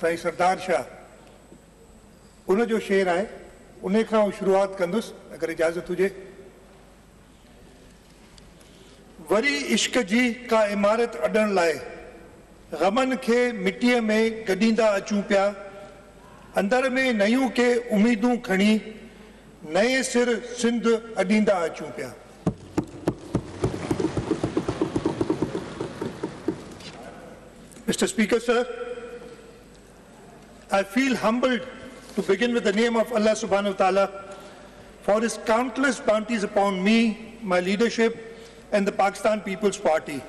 साईं सरदार शाह उन जो शेर है, उन खां शुरुआत कंदुसि अगर इजाज़त हुजे। वरी इश्क जी का इमारत अडण लाए गमन के मिट्टीअ में गॾींदा अचूं पिया, अंदर में नयूं के उम्मीदूं खणी नए सिर सिंध अॾींदा अचूं पिया। Mr. Speaker, sir, I feel humbled to begin with the name of Allah subhanahu wa ta'ala for his countless bounties upon me, my leadership and the Pakistan People's Party.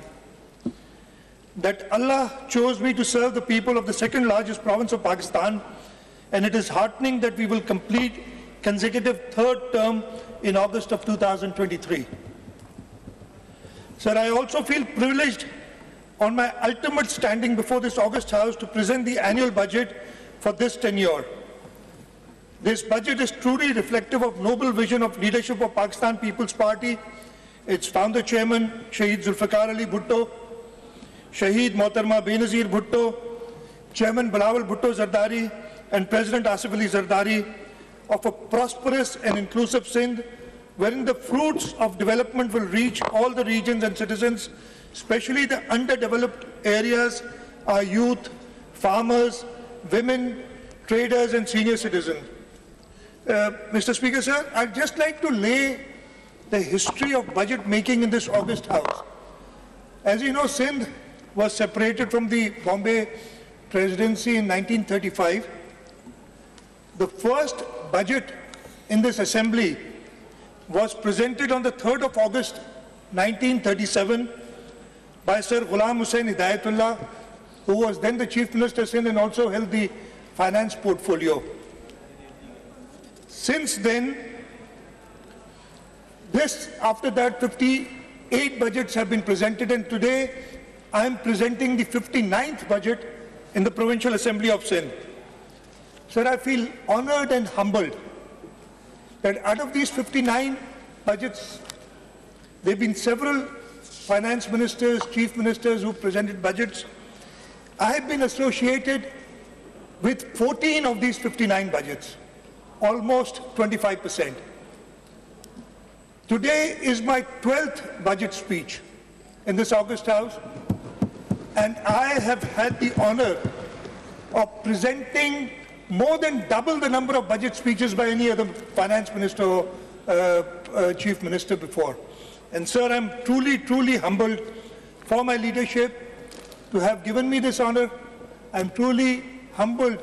That Allah chose me to serve the people of the second largest province of Pakistan, and it is heartening that we will complete consecutive third term in August of 2023. Sir, I also feel privileged on my ultimate standing before this August House to present the annual budget for this tenure. This budget is truly reflective of noble vision of leadership of Pakistan People's Party, its founder chairman, Shaheed Zulfikar Ali Bhutto, Shaheed Mohtarma Benazir Bhutto, Chairman Bilawal Bhutto Zardari, and President Asif Ali Zardari, of a prosperous and inclusive Sindh, wherein the fruits of development will reach all the regions and citizens, especially the underdeveloped areas, our youth, farmers, women, traders and senior citizens. Mr. Speaker, sir, I'd just like to lay the history of budget making in this August House. As you know, Sindh was separated from the Bombay Presidency in 1935. The first budget in this assembly was presented on the 3rd of August 1937 by Sir Ghulam Hussain Hidayatullah, who was then the Chief Minister of Sindh and also held the finance portfolio. Since then, after that, 58 budgets have been presented, and today I am presenting the 59th budget in the Provincial Assembly of Sindh. Sir, I feel honored and humbled that out of these 59 budgets, there have been several finance ministers, chief ministers who presented budgets. I have been associated with 14 of these 59 budgets, almost 25%. Today is my 12th budget speech in this August House, and I have had the honor of presenting more than double the number of budget speeches by any other finance minister or chief minister before. And sir, I'm truly, truly humbled for my leadership to have given me this honor. I'm truly humbled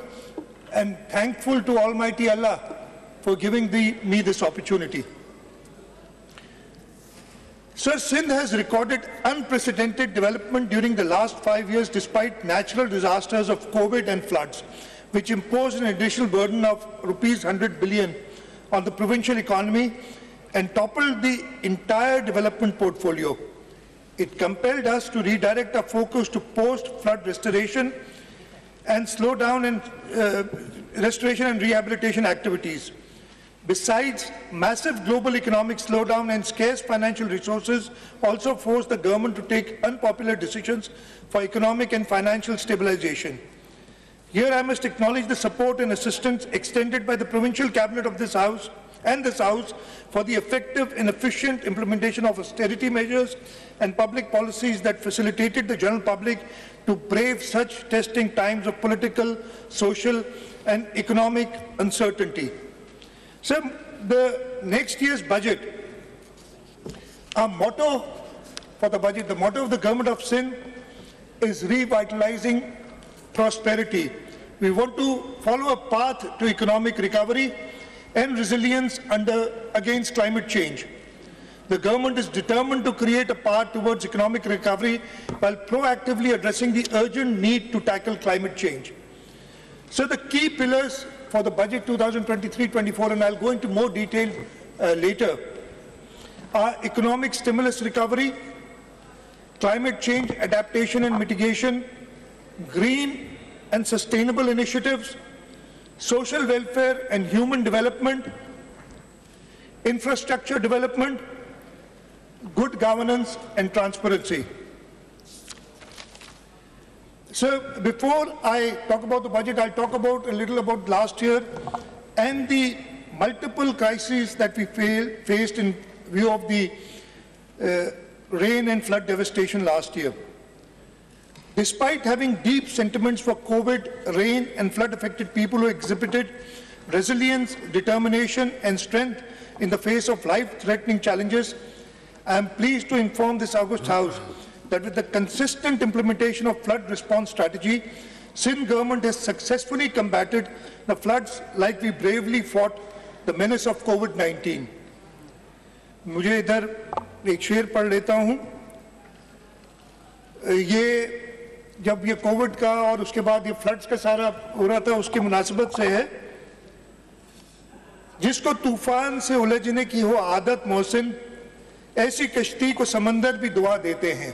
and thankful to Almighty Allah for giving me this opportunity. Sir, Sindh has recorded unprecedented development during the last 5 years despite natural disasters of COVID and floods, which imposed an additional burden of rupees 100 billion on the provincial economy and toppled the entire development portfolio. It compelled us to redirect our focus to post-flood restoration and slow down restoration and rehabilitation activities. Besides, massive global economic slowdown and scarce financial resources also forced the government to take unpopular decisions for economic and financial stabilization. Here I must acknowledge the support and assistance extended by the provincial cabinet of this House for the effective and efficient implementation of austerity measures and public policies that facilitated the general public to brave such testing times of political, social and economic uncertainty. So, the next year's budget, our motto for the budget, the motto of the government of Sindh is revitalizing prosperity. We want to follow a path to economic recovery and resilience against climate change. The government is determined to create a path towards economic recovery while proactively addressing the urgent need to tackle climate change. So the key pillars for the budget 2023-24, and I'll go into more detail later, are economic stimulus recovery, climate change adaptation and mitigation, green and sustainable initiatives, social welfare and human development, infrastructure development, good governance and transparency. So before I talk about the budget, I'll talk about a little about last year and the multiple crises that we faced in view of the rain and flood devastation last year. Despite having deep sentiments for COVID, rain and flood affected people who exhibited resilience, determination and strength in the face of life-threatening challenges, I am pleased to inform this August House that with the consistent implementation of flood response strategy, Sindh government has successfully combated the floods like we bravely fought the menace of COVID-19. मुझे इधर एक शेर पढ़ लेता हूँ. ये जब ये कोविड का और उसके बाद ये फ्लड्स का सारा हो रहा था उसकी मुनासिबत से है. जिसको तूफान से उलझने की हो आदत मोहसिन, ऐसी कश्ती को समंदर भी दुआ देते हैं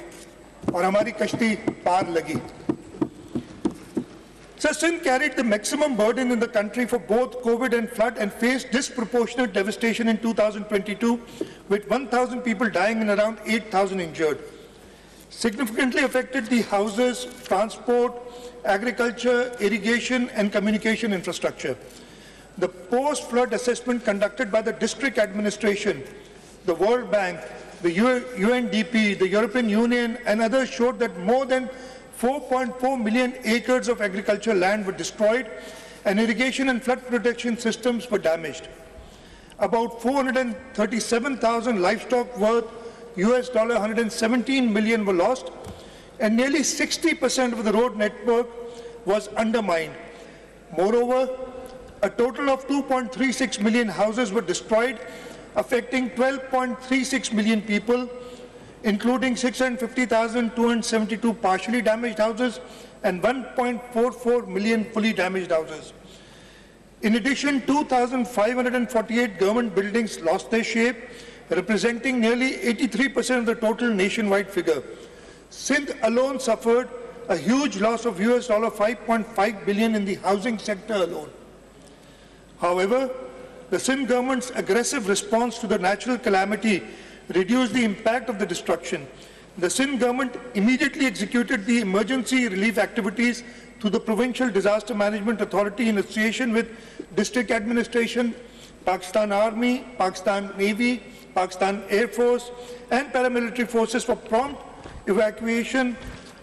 और हमारी कश्ती पार लगी. So Sindh carried the maximum burden in the country for both COVID and flood and faced disproportionate devastation in 2022 with 1,000 people dying and around 8,000 injured. Significantly affected the houses, transport, agriculture, irrigation and communication infrastructure. The post-flood assessment conducted by the district administration, the World Bank, the UNDP, the European Union and others showed that more than 4.4 million acres of agricultural land were destroyed and irrigation and flood protection systems were damaged. About 437,000 livestock worth US $117 million were lost and nearly 60% of the road network was undermined. Moreover, a total of 2.36 million houses were destroyed, affecting 12.36 million people, including 650,272 partially damaged houses and 1.44 million fully damaged houses. In addition, 2,548 government buildings lost their shape, representing nearly 83% of the total nationwide figure. Sindh alone suffered a huge loss of US $5.5 billion in the housing sector alone. However, the Sindh government's aggressive response to the natural calamity reduced the impact of the destruction. The Sindh government immediately executed the emergency relief activities through the Provincial Disaster Management Authority in association with District Administration, Pakistan Army, Pakistan Navy, Pakistan Air Force and paramilitary forces for prompt evacuation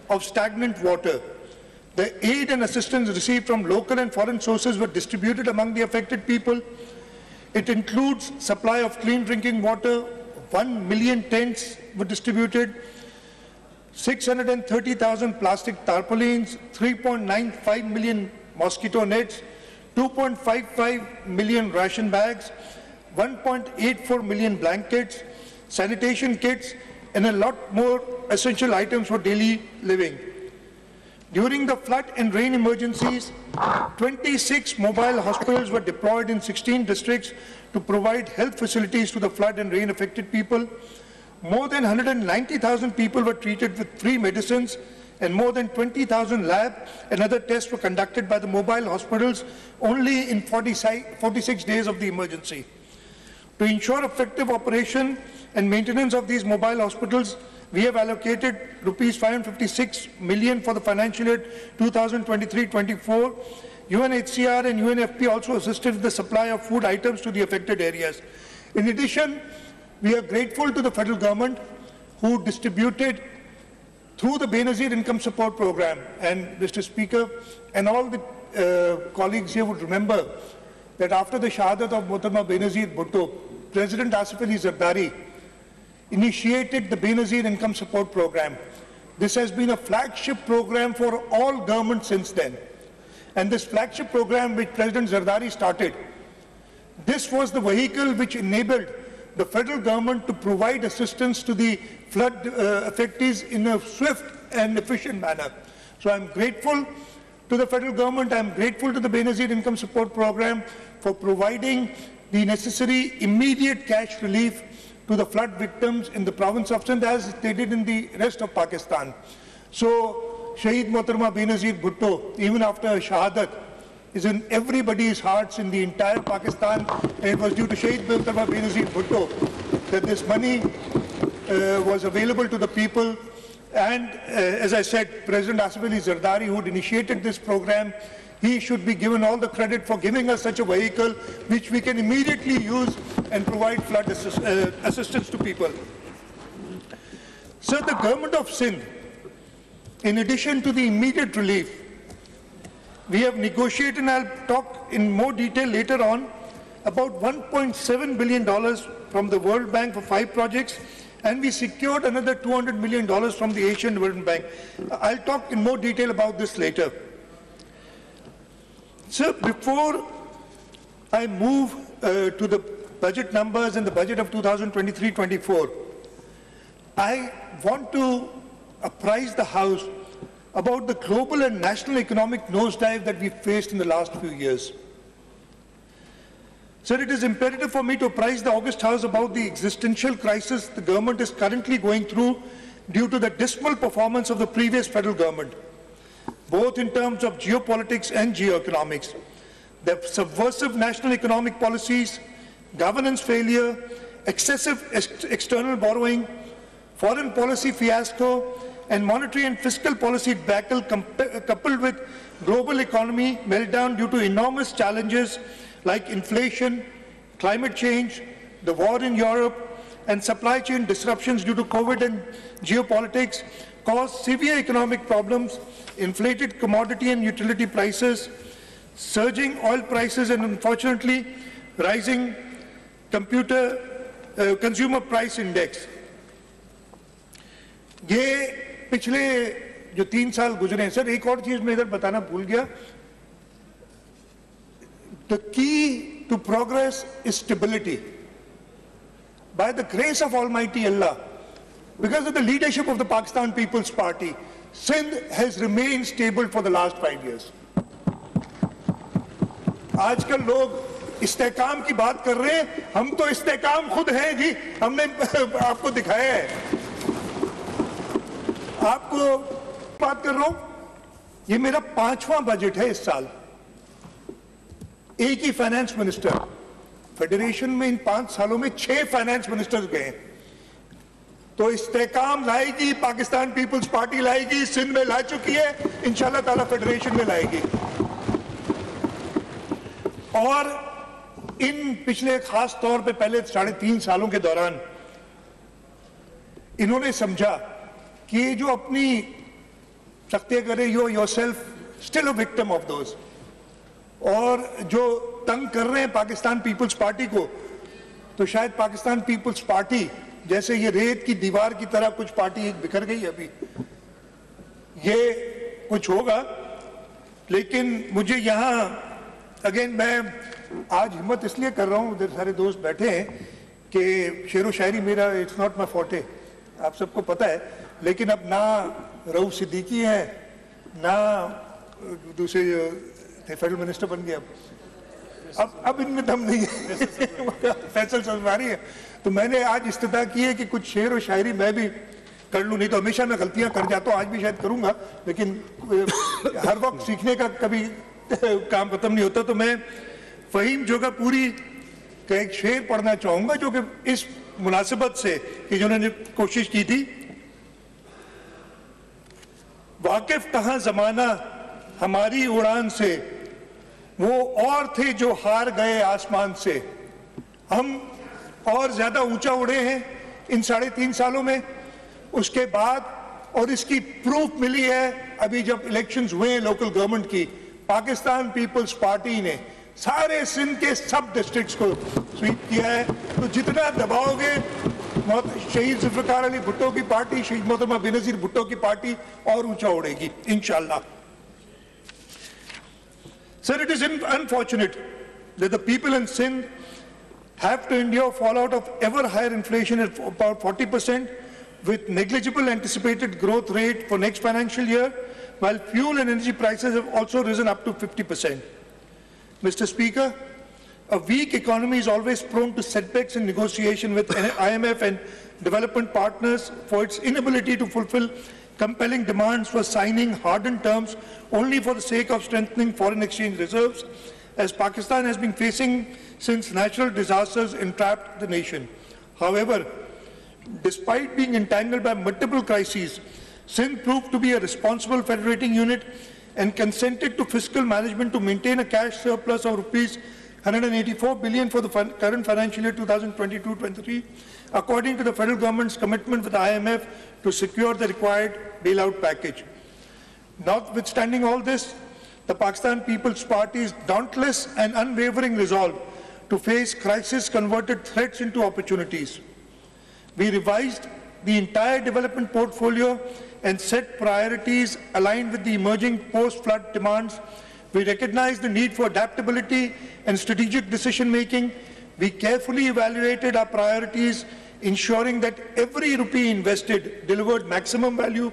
of stagnant water. The aid and assistance received from local and foreign sources were distributed among the affected people. It includes supply of clean drinking water, 1 million tents were distributed, 630,000 plastic tarpaulins, 3.95 million mosquito nets, 2.55 million ration bags, 1.84 million blankets, sanitation kits, and a lot more essential items for daily living. During the flood and rain emergencies, 26 mobile hospitals were deployed in 16 districts to provide health facilities to the flood and rain affected people. More than 190,000 people were treated with free medicines and more than 20,000 lab and other tests were conducted by the mobile hospitals only in 46 days of the emergency. To ensure effective operation and maintenance of these mobile hospitals, we have allocated rupees 556 million for the financial year 2023-24. UNHCR and UNFP also assisted with the supply of food items to the affected areas. In addition, we are grateful to the federal government who distributed through the Benazir Income Support Program. And Mr. Speaker, and all the colleagues here would remember that after the shahadat of Muhtarama Benazir Bhutto, President Asif Ali Zardari initiated the Benazir Income Support Program. This has been a flagship program for all governments since then. And this flagship program which President Zardari started, this was the vehicle which enabled the federal government to provide assistance to the flood affectees in a swift and efficient manner. So I'm grateful to the federal government, I'm grateful to the Benazir Income Support Program for providing the necessary immediate cash relief to the flood victims in the province of Sindh as they did in the rest of Pakistan. So Shaheed Muhtarama Benazir Bhutto, even after Shahadat, is in everybody's hearts in the entire Pakistan. And it was due to Shaheed Benazir Bhutto that this money was available to the people And as I said, President Asif Ali Zardari, who had initiated this program, he should be given all the credit for giving us such a vehicle which we can immediately use and provide flood assistance to people. So the government of Sindh, in addition to the immediate relief, we have negotiated, and I'll talk in more detail later on, about $1.7 billion from the World Bank for 5 projects, and we secured another $200 million from the Asian Development Bank. I'll talk in more detail about this later. So before I move to the budget numbers and the budget of 2023-24, I want to apprise the House about the global and national economic nosedive that we faced in the last few years. Sir, it is imperative for me to apprise the August House about the existential crisis the government is currently going through due to the dismal performance of the previous federal government, both in terms of geopolitics and geoeconomics. The subversive national economic policies, governance failure, excessive external borrowing, foreign policy fiasco, and monetary and fiscal policy debacle coupled with global economy meltdown due to enormous challenges like inflation, climate change, the war in Europe, and supply chain disruptions due to COVID and geopolitics caused severe economic problems, inflated commodity and utility prices, surging oil prices, and unfortunately, rising consumer price index. ये पिछले जो 3 साल गुजरे हैं, sir एक और चीज मैं इधर बताना भूल गया. The key to progress is stability. By the grace of Almighty Allah, because of the leadership of the Pakistan People's Party, Sindh has remained stable for the last 5 years. आजकल लोग इस्तेकाम की बात कर रहे हैं, हम तो इस्तेकाम खुद हैं जी, हमने आपको दिखाया है. आपको बात कर रहा हूं, ये मेरा 5वां बजट है इस साल. एक ही फाइनेंस मिनिस्टर, फेडरेशन में इन 5 सालों में 6 फाइनेंस मिनिस्टर्स गए. तो इस्तेकाम लाएगी, पाकिस्तान पीपल्स पार्टी लाएगी, सिंध में ला चुकी है, इंशाल्लाह ताला फेडरेशन में लाएगी. और इन पिछले खास तौर पे पहले 3.5 सालों के दौरान इन्होंने समझा कि ये जो अपनी सख्तियां करे, you yourself still a victim of those, और जो तंग कर रहे हैं पाकिस्तान पीपल्स पार्टी को, तो शायद पाकिस्तान पीपल्स पार्टी जैसे ये रेत की दीवार की तरह कुछ पार्टी एक बिखर गई अभी, ये कुछ होगा. लेकिन मुझे यहाँ अगेन मैं आज हिम्मत इसलिए कर रहा हूँ, उधर सारे दोस्त बैठे हैं, कि शेरो शायरी मेरा इट्स नॉट माई फोर्टे, आप सबको पता है. लेकिन अब ना रऊफ सिद्दीकी है, ना दूसरे फेडरल मिनिस्टर बन गया, अब इनमें दम नहीं है. फैसल सलवारी है. तो मैंने आज इस्तिदा की है कि कुछ शेर और शायरी मैं भी कर लूँ. नहीं तो हमेशा मैं गलतियां कर जाता हूँ, आज भी शायद करूंगा, लेकिन हर वक्त सीखने का कभी काम खत्म नहीं होता. तो मैं फहीम जोगापुरी का एक शेर पढ़ना चाहूंगा, जो कि इस मुनासिबत से कि जिन्होंने कोशिश की थी. वाकिफ कहाँ जमाना हमारी उड़ान से, वो और थे जो हार गए आसमान से. हम और ज्यादा ऊंचा उड़े हैं इन 3.5 सालों में. उसके बाद, और इसकी प्रूफ मिली है अभी जब इलेक्शंस हुए हैं लोकल गवर्नमेंट की, पाकिस्तान पीपल्स पार्टी ने सारे सिंध के सब डिस्ट्रिक्ट्स को स्वीप किया है. तो जितना दबाओगे, शहीद जुल्फिकार अली भुट्टो की पार्टी, शहीद मोहतरमा बेनजीर भुट्टो की पार्टी और ऊंचा उड़ेगी इंशाल्लाह. Sir, it is unfortunate that the people in Sindh have to endure fallout of ever higher inflation at about 40%, with negligible anticipated growth rate for next financial year, while fuel and energy prices have also risen up to 50%. Mr. Speaker, a weak economy is always prone to setbacks in negotiation with IMF and development partners for its inability to fulfill compelling demands for signing hardened terms only for the sake of strengthening foreign exchange reserves, as Pakistan has been facing since natural disasters entrapped the nation. However, despite being entangled by multiple crises, Sindh proved to be a responsible federating unit and consented to fiscal management to maintain a cash surplus of rupees 184 billion for the current financial year 2022-23, according to the federal government's commitment with the IMF to secure the required bailout package. Notwithstanding all this, the Pakistan People's Party's dauntless and unwavering resolve to face crisis converted threats into opportunities. We revised the entire development portfolio and set priorities aligned with the emerging post-flood demands. We recognized the need for adaptability and strategic decision-making. We carefully evaluated our priorities, ensuring that every rupee invested delivered maximum value.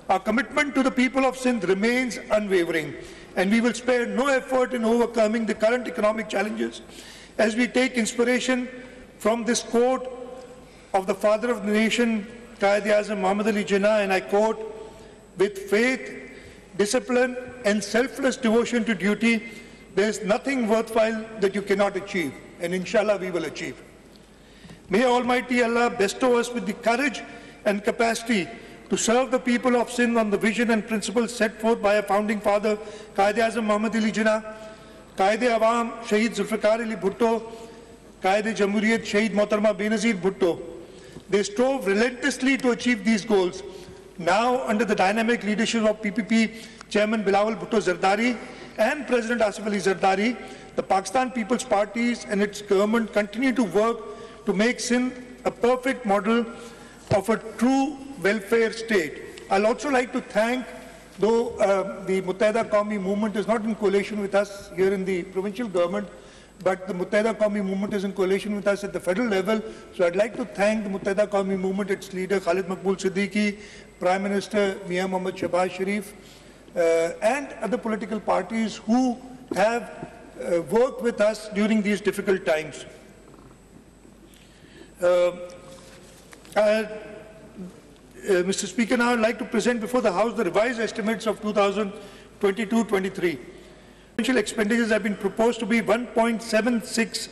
Our commitment to the people of Sindh remains unwavering, and we will spare no effort in overcoming the current economic challenges as we take inspiration from this quote of the father of the nation, Quaid-e-Azam Muhammad Ali Jinnah, and I quote, "With faith, discipline and selfless devotion to duty, there is nothing worthwhile that you cannot achieve, and inshallah we will achieve." May Almighty Allah bestow us with the courage and capacity to serve the people of Sindh on the vision and principles set forth by our founding father, Quaid-e-Azam Muhammad Ali Jinnah, Qaid-e-Awam Shaheed Zulfikar Ali Bhutto, Qaid-e-Jamhuriyat Shaheed Mohtarma Benazir Bhutto. They strove relentlessly to achieve these goals. Now, under the dynamic leadership of PPP Chairman Bilawal Bhutto Zardari and President Asif Ali Zardari, the Pakistan People's Parties and its government continue to work to make Sindh a perfect model of a true welfare state. I'll also like to thank, though the Muttahida Qawmi movement is not in coalition with us here in the provincial government, but the Muttahida Qawmi movement is in coalition with us at the federal level. So I'd like to thank the Muttahida Qawmi movement, its leader Khalid Maqbool Siddiqui, Prime Minister Mian Mohammad Shehbaz Sharif, and other political parties who have worked with us during these difficult times. Mr. Speaker, now I'd like to present before the House the revised estimates of 2022-23. Financial expenditures have been proposed to be 1.76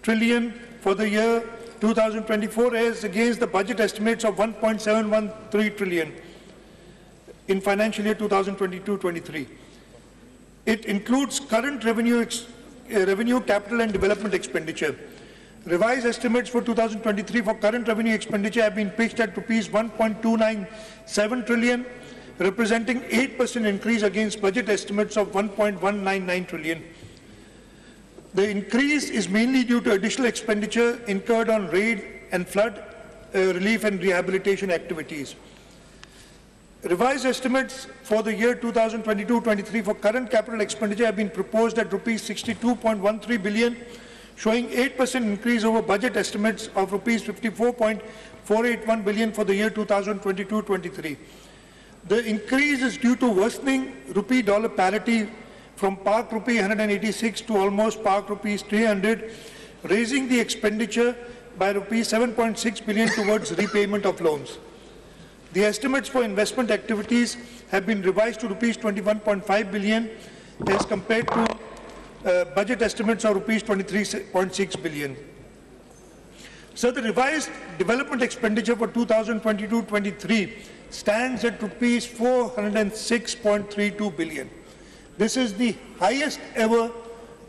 trillion for the year 2024 as against the budget estimates of 1.713 trillion in financial year 2022-23. It includes current revenue, capital and development expenditure. Revised estimates for 2023 for current revenue expenditure have been pitched at rupees 1.297 trillion, representing 8% increase against budget estimates of 1.199 trillion. The increase is mainly due to additional expenditure incurred on raid and flood relief and rehabilitation activities. Revised estimates for the year 2022-23 for current capital expenditure have been proposed at rupees 62.13 billion, showing 8% increase over budget estimates of rupees 54.481 billion for the year 2022-23. The increase is due to worsening rupee-dollar parity from Pak rupee 186 to almost Pak rupees 300, raising the expenditure by rupees 7.6 billion towards repayment of loans. The estimates for investment activities have been revised to rupees 21.5 billion as compared to budget estimates of rupees 23.6 billion. So the revised development expenditure for 2022-23 stands at rupees 406.32 billion. This is the highest ever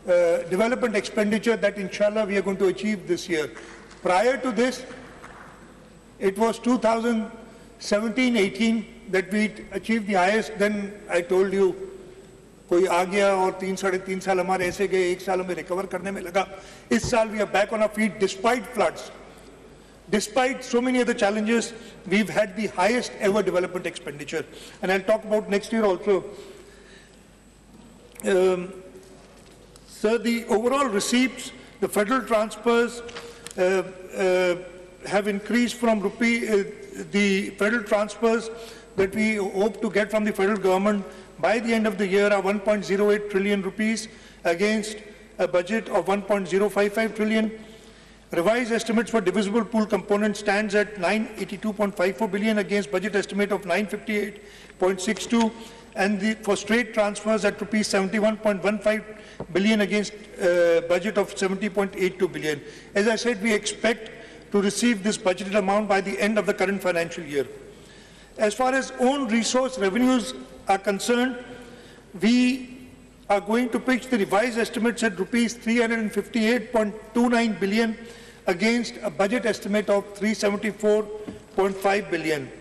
development expenditure that inshallah we are going to achieve this year. Prior to this, it was 2017-18 that we achieved the highest. Then I told you, कोई आ गया और 3-3.5 साल हमारे ऐसे गए, 1 साल हमें recover करने में लगा. इस साल we are back on our feet despite floods. Despite so many other challenges, we've had the highest ever development expenditure. And I'll talk about next year also. So the overall receipts, the federal transfers have increased from the federal transfers that we hope to get from the federal government by the end of the year are 1.08 trillion rupees against a budget of 1.055 trillion. Revised estimates for divisible pool component stands at 982.54 billion against budget estimate of 958.62, and for straight transfers at rupees 71.15 billion against budget of 70.82 billion. As I said, we expect to receive this budgeted amount by the end of the current financial year. As far as own resource revenues are concerned, we are going to pitch the revised estimates at rupees 358.29 billion against a budget estimate of 374.5 billion.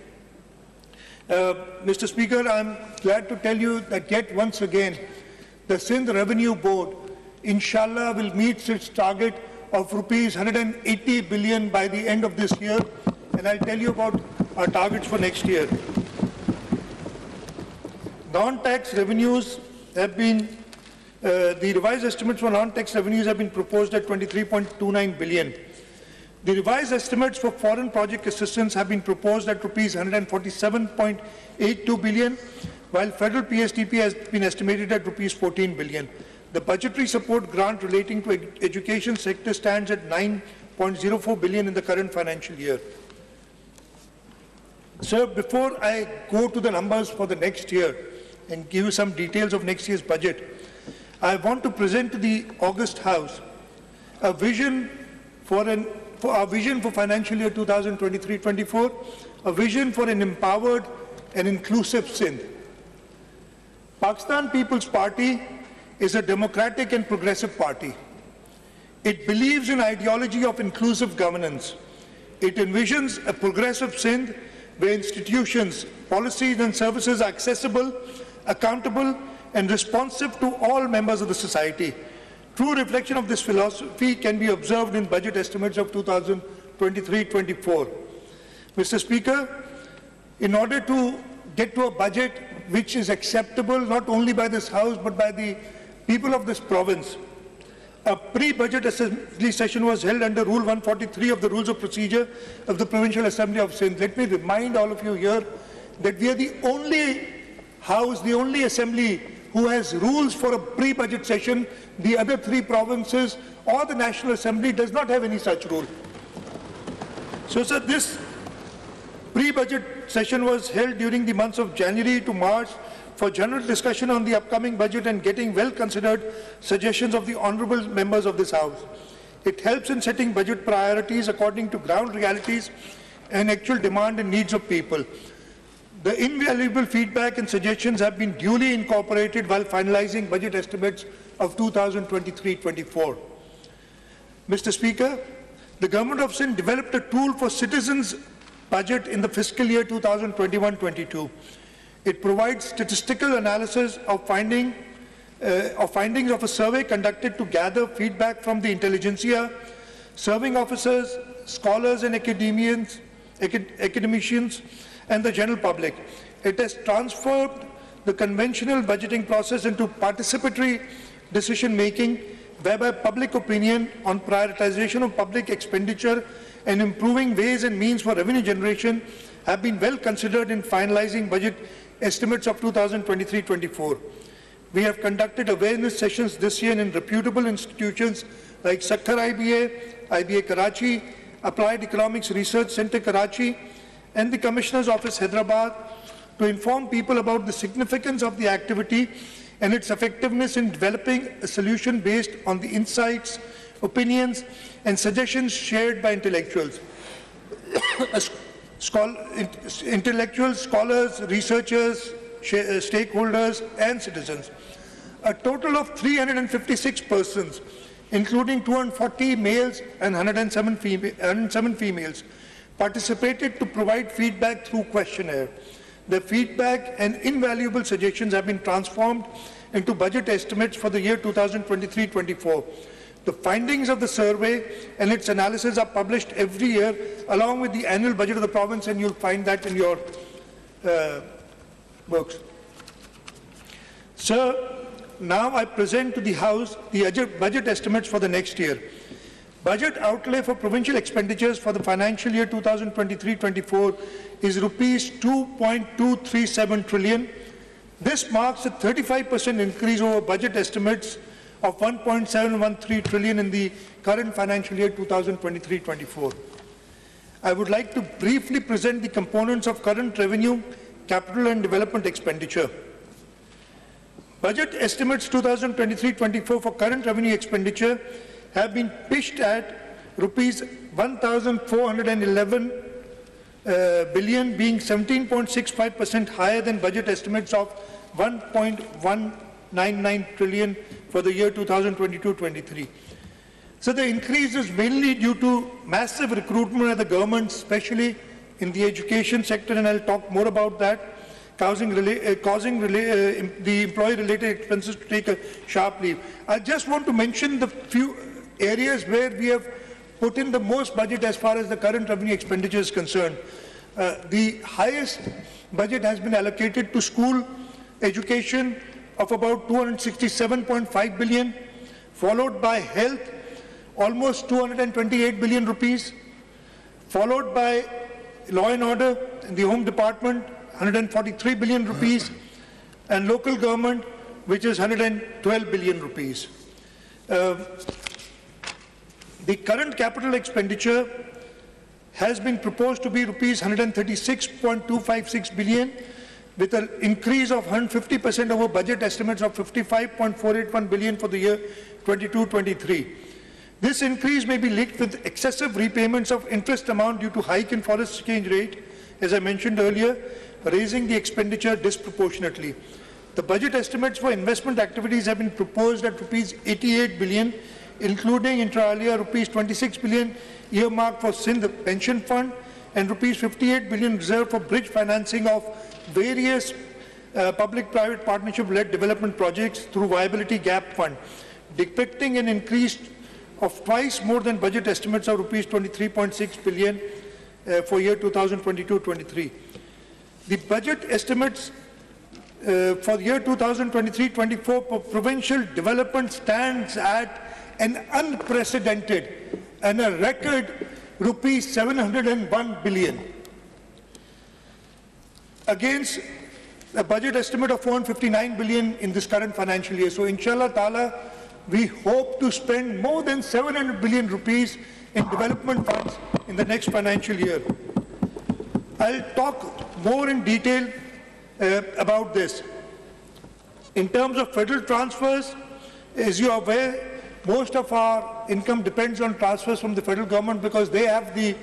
Mr. Speaker, I am glad to tell you that yet once again, the Sindh Revenue Board, inshallah, will meet its target of rupees 180 billion by the end of this year, and I'll tell you about our targets for next year. Non-tax revenues have been, the revised estimates for non-tax revenues have been proposed at 23.29 billion. The revised estimates for foreign project assistance have been proposed at rupees 147.82 billion, while federal PSDP has been estimated at rupees 14 billion. The budgetary support grant relating to education sector stands at 9.04 billion in the current financial year. Sir, before I go to the numbers for the next year and give you some details of next year's budget, I want to present to the August House a vision for our vision for financial year 2023-24, a vision for an empowered and inclusive Sindh. Pakistan People's Party is a democratic and progressive party. It believes in ideology of inclusive governance. It envisions a progressive Sindh where institutions, policies and services are accessible, accountable and responsive to all members of the society. True reflection of this philosophy can be observed in budget estimates of 2023-24. Mr. Speaker, in order to get to a budget which is acceptable not only by this House but by the people of this province, a pre-budget assembly session was held under Rule 143 of the Rules of Procedure of the Provincial Assembly of Sindh. Let me remind all of you here that we are the only House, the only Assembly who has rules for a pre-budget session. The other three provinces or the National Assembly does not have any such rule. So, sir, this pre-budget session was held during the months of January to March for general discussion on the upcoming budget and getting well-considered suggestions of the honourable members of this House. It helps in setting budget priorities according to ground realities and actual demand and needs of people. The invaluable feedback and suggestions have been duly incorporated while finalizing budget estimates of 2023-24. Mr. Speaker, the Government of Sindh developed a tool for citizens' budget in the fiscal year 2021-22. It provides statistical analysis of findings of a survey conducted to gather feedback from the intelligentsia, serving officers, scholars and academicians, and the general public. It has transformed the conventional budgeting process into participatory decision-making, whereby public opinion on prioritization of public expenditure and improving ways and means for revenue generation have been well considered in finalizing budget estimates of 2023-24. We have conducted awareness sessions this year in reputable institutions like Sakhar IBA Karachi, Applied Economics Research Centre Karachi, and the Commissioner's Office Hyderabad to inform people about the significance of the activity and its effectiveness in developing a solution based on the insights, opinions and suggestions shared by intellectuals. Intellectuals, scholars, researchers, stakeholders and citizens. A total of 356 persons, including 240 males and 107 females, participated to provide feedback through questionnaire. The feedback and invaluable suggestions have been transformed into budget estimates for the year 2023-24. The findings of the survey and its analysis are published every year along with the annual budget of the province, and you'll find that in your books. Sir, now I present to the House the budget estimates for the next year. Budget outlay for provincial expenditures for the financial year 2023-24 is rupees 2.237 trillion. This marks a 35% increase over budget estimates of 1.713 trillion in the current financial year 2023-24. I would like to briefly present the components of current revenue, capital and development expenditure. Budget estimates 2023-24 for current revenue expenditure have been pitched at rupees 1,411 billion, being 17.65% higher than budget estimates of 1.199 trillion for the year 2022-23. So the increase is mainly due to massive recruitment of the government, especially in the education sector, and I'll talk more about that, causing the employee-related expenses to take a sharp leap. I just want to mention the few areas where we have put in the most budget as far as the current revenue expenditure is concerned. The highest budget has been allocated to school education of about 267.5 billion, followed by health, almost 228 billion rupees, followed by law and order in the home department, 143 billion rupees, and local government, which is 112 billion rupees. The current capital expenditure has been proposed to be rupees 136.256 billion, with an increase of 150% over budget estimates of 55.481 billion for the year 22-23. This increase may be linked with excessive repayments of interest amount due to hike in foreign exchange rate, as I mentioned earlier, raising the expenditure disproportionately. The budget estimates for investment activities have been proposed at rupees 88 billion, including inter alia rupees 26 billion earmarked for Sindh pension fund and rupees 58 billion reserved for bridge financing of various public-private partnership-led development projects through viability gap fund, depicting an increase of twice more than budget estimates of rupees 23.6 billion for year 2022-23. The budget estimates for the year 2023-24 for provincial development stands at an unprecedented and a record rupees 701 billion against a budget estimate of 459 billion in this current financial year. So inshallah ta'ala, we hope to spend more than 700 billion rupees in development funds in the next financial year. I'll talk more in detail about this. In terms of federal transfers, as you are aware, most of our income depends on transfers from the federal government because they have the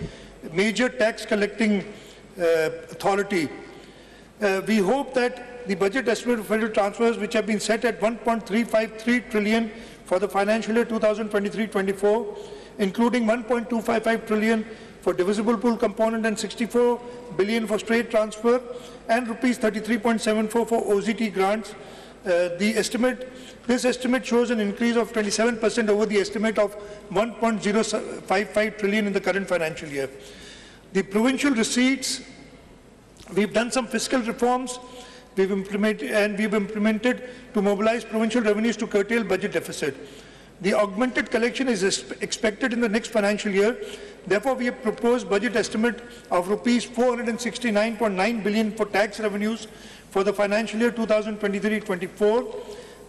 major tax collecting authority. We hope that the budget estimate of federal transfers, which have been set at 1.353 trillion for the financial year 2023-24, including 1.255 trillion for divisible pool component and 64 billion for straight transfer and rupees 33.74 for OZT grants. This estimate shows an increase of 27% over the estimate of 1.055 trillion in the current financial year. The provincial receipts, we've done some fiscal reforms we've implemented to mobilize provincial revenues to curtail budget deficit. The augmented collection is expected in the next financial year. Therefore, we have proposed budget estimate of rupees 469.9 billion for tax revenues for the financial year 2023-24.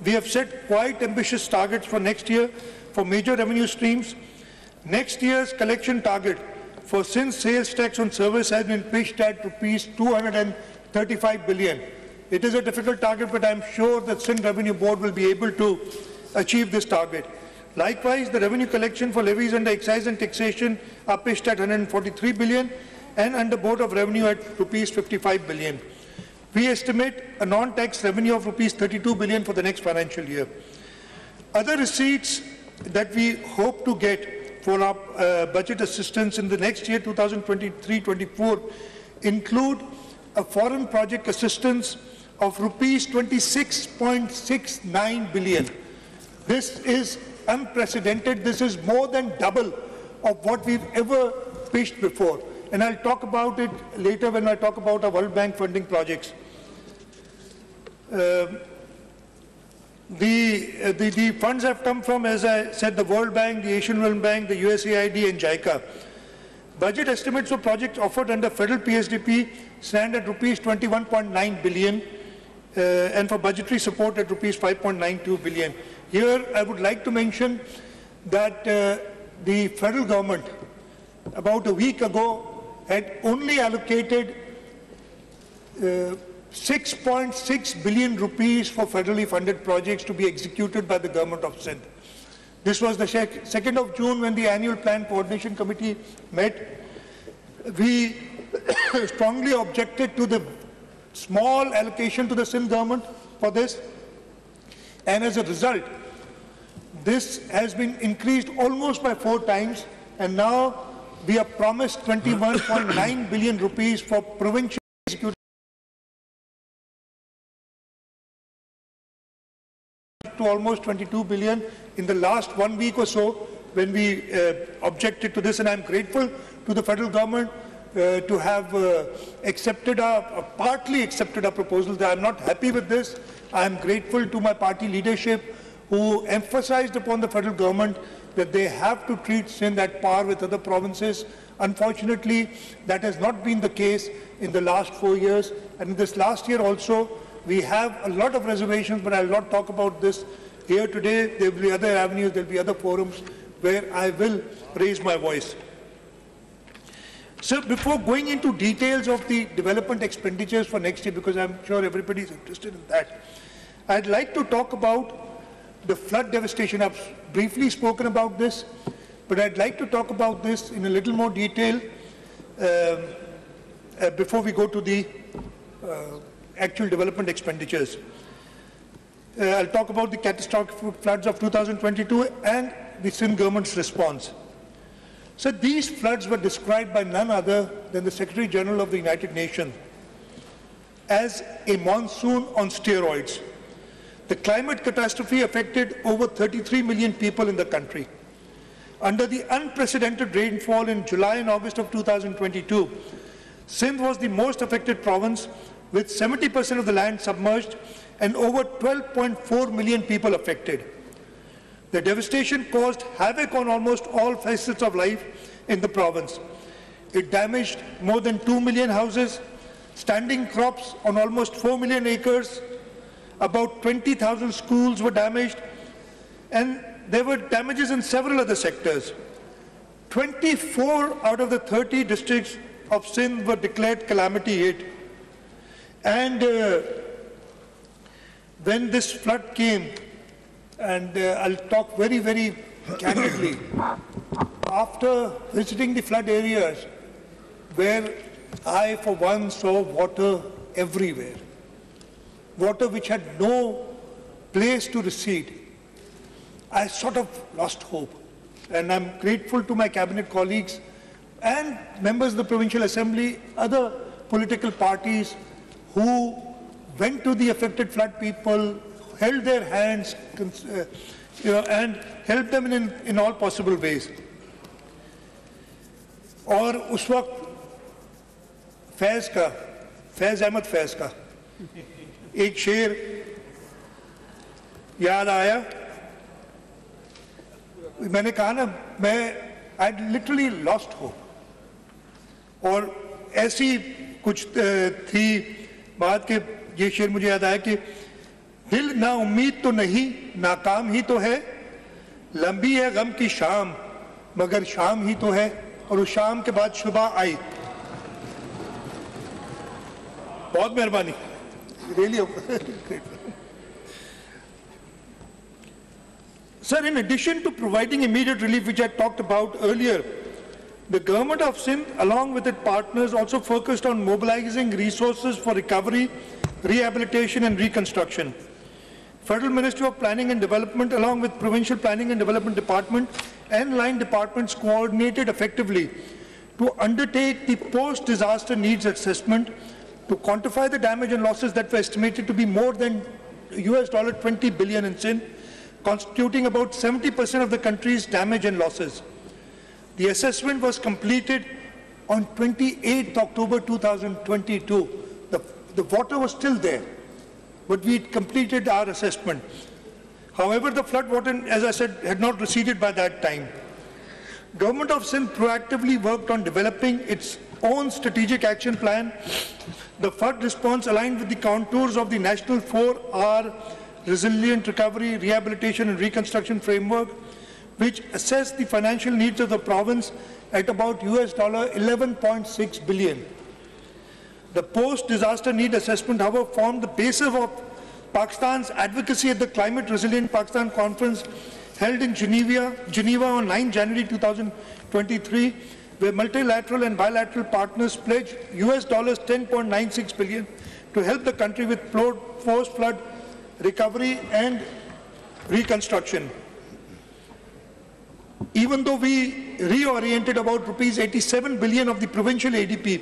We have set quite ambitious targets for next year for major revenue streams. Next year's collection target for Sindh sales tax on service has been pitched at rupees 235 billion. It is a difficult target, but I am sure that Sindh Revenue Board will be able to achieve this target. Likewise, the revenue collection for levies under excise and taxation are pitched at 143 billion and under Board of Revenue at rupees 55 billion. We estimate a non-tax revenue of rupees 32 billion for the next financial year. Other receipts that we hope to get for our budget assistance in the next year, 2023-24, include a foreign project assistance of rupees 26.69 billion. This is unprecedented. This is more than double of what we've ever pitched before. And I'll talk about it later when I talk about our World Bank funding projects. The funds have come from, as I said, the World Bank, the Asian Development Bank, the USAID and JICA. Budget estimates for projects offered under federal PSDP stand at rupees 21.9 billion and for budgetary support at rupees 5.92 billion. Here I would like to mention that the federal government about a week ago had only allocated 6.6 billion rupees for federally funded projects to be executed by the government of Sindh. This was the 2nd of June when the annual plan coordination committee met. We strongly objected to the small allocation to the Sindh government for this, and as a result, this has been increased almost by 4 times, and now we are promised 21.9 billion rupees for provincial executive to almost 22 billion in the last 1 week or so when we objected to this, and I'm grateful to the federal government to have partly accepted our proposals. I'm not happy with this. I'm grateful to my party leadership who emphasized upon the federal government that they have to treat Sindh at par with other provinces. Unfortunately, that has not been the case in the last 4 years, and in this last year also, we have a lot of reservations, but I will not talk about this here today. There will be other avenues, there will be other forums where I will raise my voice. So before going into details of the development expenditures for next year, because I'm sure everybody is interested in that, I'd like to talk about the flood devastation. I've briefly spoken about this, but I'd like to talk about this in a little more detail before we go to the actual development expenditures. I'll talk about the catastrophic floods of 2022 and the Sindh government's response. So these floods were described by none other than the Secretary General of the United Nations as a monsoon on steroids. The climate catastrophe affected over 33 million people in the country. Under the unprecedented rainfall in July and August of 2022, Sindh was the most affected province, with 70% of the land submerged and over 12.4 million people affected. The devastation caused havoc on almost all facets of life in the province. It damaged more than 2 million houses, standing crops on almost 4 million acres, about 20,000 schools were damaged, and there were damages in several other sectors. 24 out of the 30 districts of Sindh were declared calamity hit. And when this flood came, and I'll talk very, very candidly, after visiting the flood areas, where I, for one, saw water everywhere, water which had no place to recede, I sort of lost hope. And I'm grateful to my cabinet colleagues and members of the Provincial Assembly, other political parties who went to the affected flood people, held their hands, and helped them in all possible ways. और उस वक्त फैज़ अहमद फैज़ का एक शेर याद आया. मैंने कहा ना, I literally lost hope. और ऐसी कुछ थी बात के ये शेर मुझे याद आया कि दिल ना उम्मीद तो नहीं, नाकाम ही तो है, लंबी है गम की शाम मगर शाम ही तो है, और उस शाम के बाद सुबह आई. बहुत मेहरबानी. Really Sir, in addition to providing immediate relief, which I talked about earlier, the government of Sindh, along with its partners, also focused on mobilizing resources for recovery, rehabilitation and reconstruction. Federal Ministry of Planning and Development, along with Provincial Planning and Development Department and line departments, coordinated effectively to undertake the post-disaster needs assessment to quantify the damage and losses that were estimated to be more than $20 billion in Sindh, constituting about 70% of the country's damage and losses. The assessment was completed on 28th October 2022. The water was still there, but we had completed our assessment. However, the flood water, as I said, had not receded by that time. Government of Sindh proactively worked on developing its own strategic action plan. The flood response aligned with the contours of the National 4R Resilient Recovery, Rehabilitation and Reconstruction Framework, which assessed the financial needs of the province at about $11.6 billion. The post-disaster need assessment, however, formed the basis of Pakistan's advocacy at the Climate Resilient Pakistan Conference held in Geneva on 9 January 2023, where multilateral and bilateral partners pledged US $10.96 billion to help the country with post-flood recovery and reconstruction. Even though we reoriented about rupees 87 billion of the provincial ADP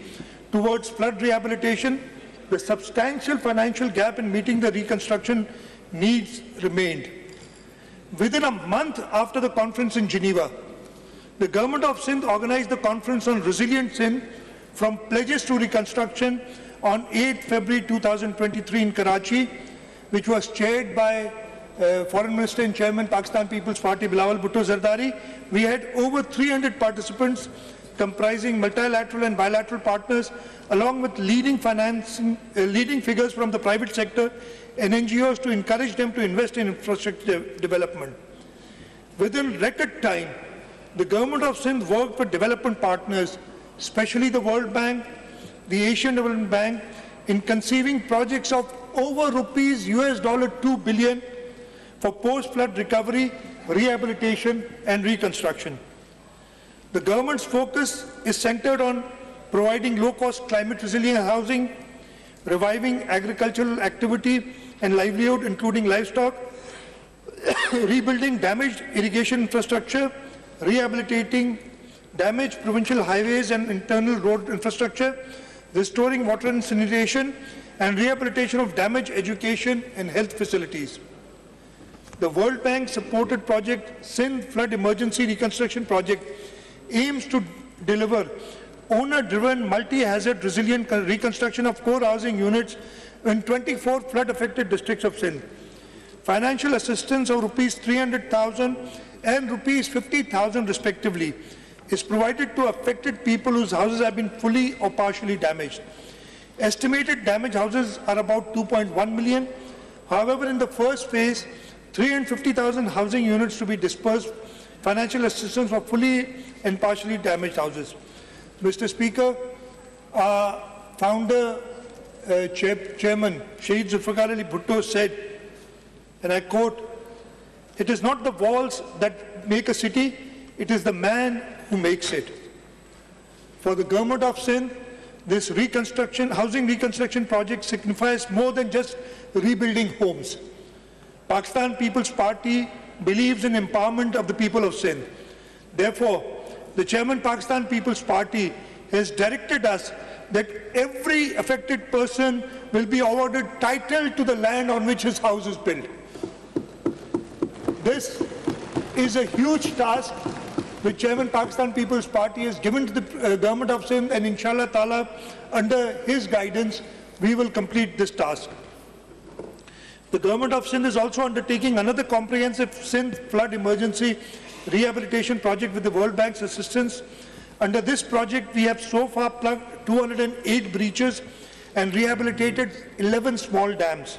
towards flood rehabilitation, the substantial financial gap in meeting the reconstruction needs remained. Within a month after the conference in Geneva, the Government of Sindh organized the conference on Resilient Sindh from pledges to reconstruction on 8 February 2023 in Karachi, which was chaired by Foreign Minister and Chairman Pakistan People's Party Bilawal Bhutto Zardari. We had over 300 participants comprising multilateral and bilateral partners, along with leading figures from the private sector and NGOs to encourage them to invest in infrastructure development. Within record time, the Government of Sindh worked with development partners, especially the World Bank, the Asian Development Bank, in conceiving projects of over rupees $2 billion for post-flood recovery, rehabilitation and reconstruction. The government's focus is centered on providing low-cost climate-resilient housing, reviving agricultural activity and livelihood, including livestock, rebuilding damaged irrigation infrastructure, rehabilitating damaged provincial highways and internal road infrastructure, restoring water and sanitation, and rehabilitation of damaged education and health facilities. The World Bank supported project Sindh Flood Emergency Reconstruction Project aims to deliver owner-driven multi-hazard resilient reconstruction of core housing units in 24 flood-affected districts of Sindh. Financial assistance of rupees 300,000 and rupees 50,000 respectively is provided to affected people whose houses have been fully or partially damaged. Estimated damaged houses are about 2.1 million. However, in the first phase, 350,000 housing units to be dispersed, financial assistance for fully and partially damaged houses. Mr. Speaker, our founder, Chairman Shahid Zulfikar Ali Bhutto said, and I quote, "It is not the walls that make a city, it is the man who makes it." For the Government of Sindh, this housing reconstruction project signifies more than just rebuilding homes. Pakistan People's Party believes in empowerment of the people of Sindh. Therefore, the Chairman Pakistan People's Party has directed us that every affected person will be awarded title to the land on which his house is built. This is a huge task which Chairman Pakistan People's Party has given to the Government of Sindh, and inshallah ta'ala, under his guidance, we will complete this task. The Government of Sindh is also undertaking another comprehensive Sindh flood emergency rehabilitation project with the World Bank's assistance. Under this project, we have so far plugged 208 breaches and rehabilitated 11 small dams.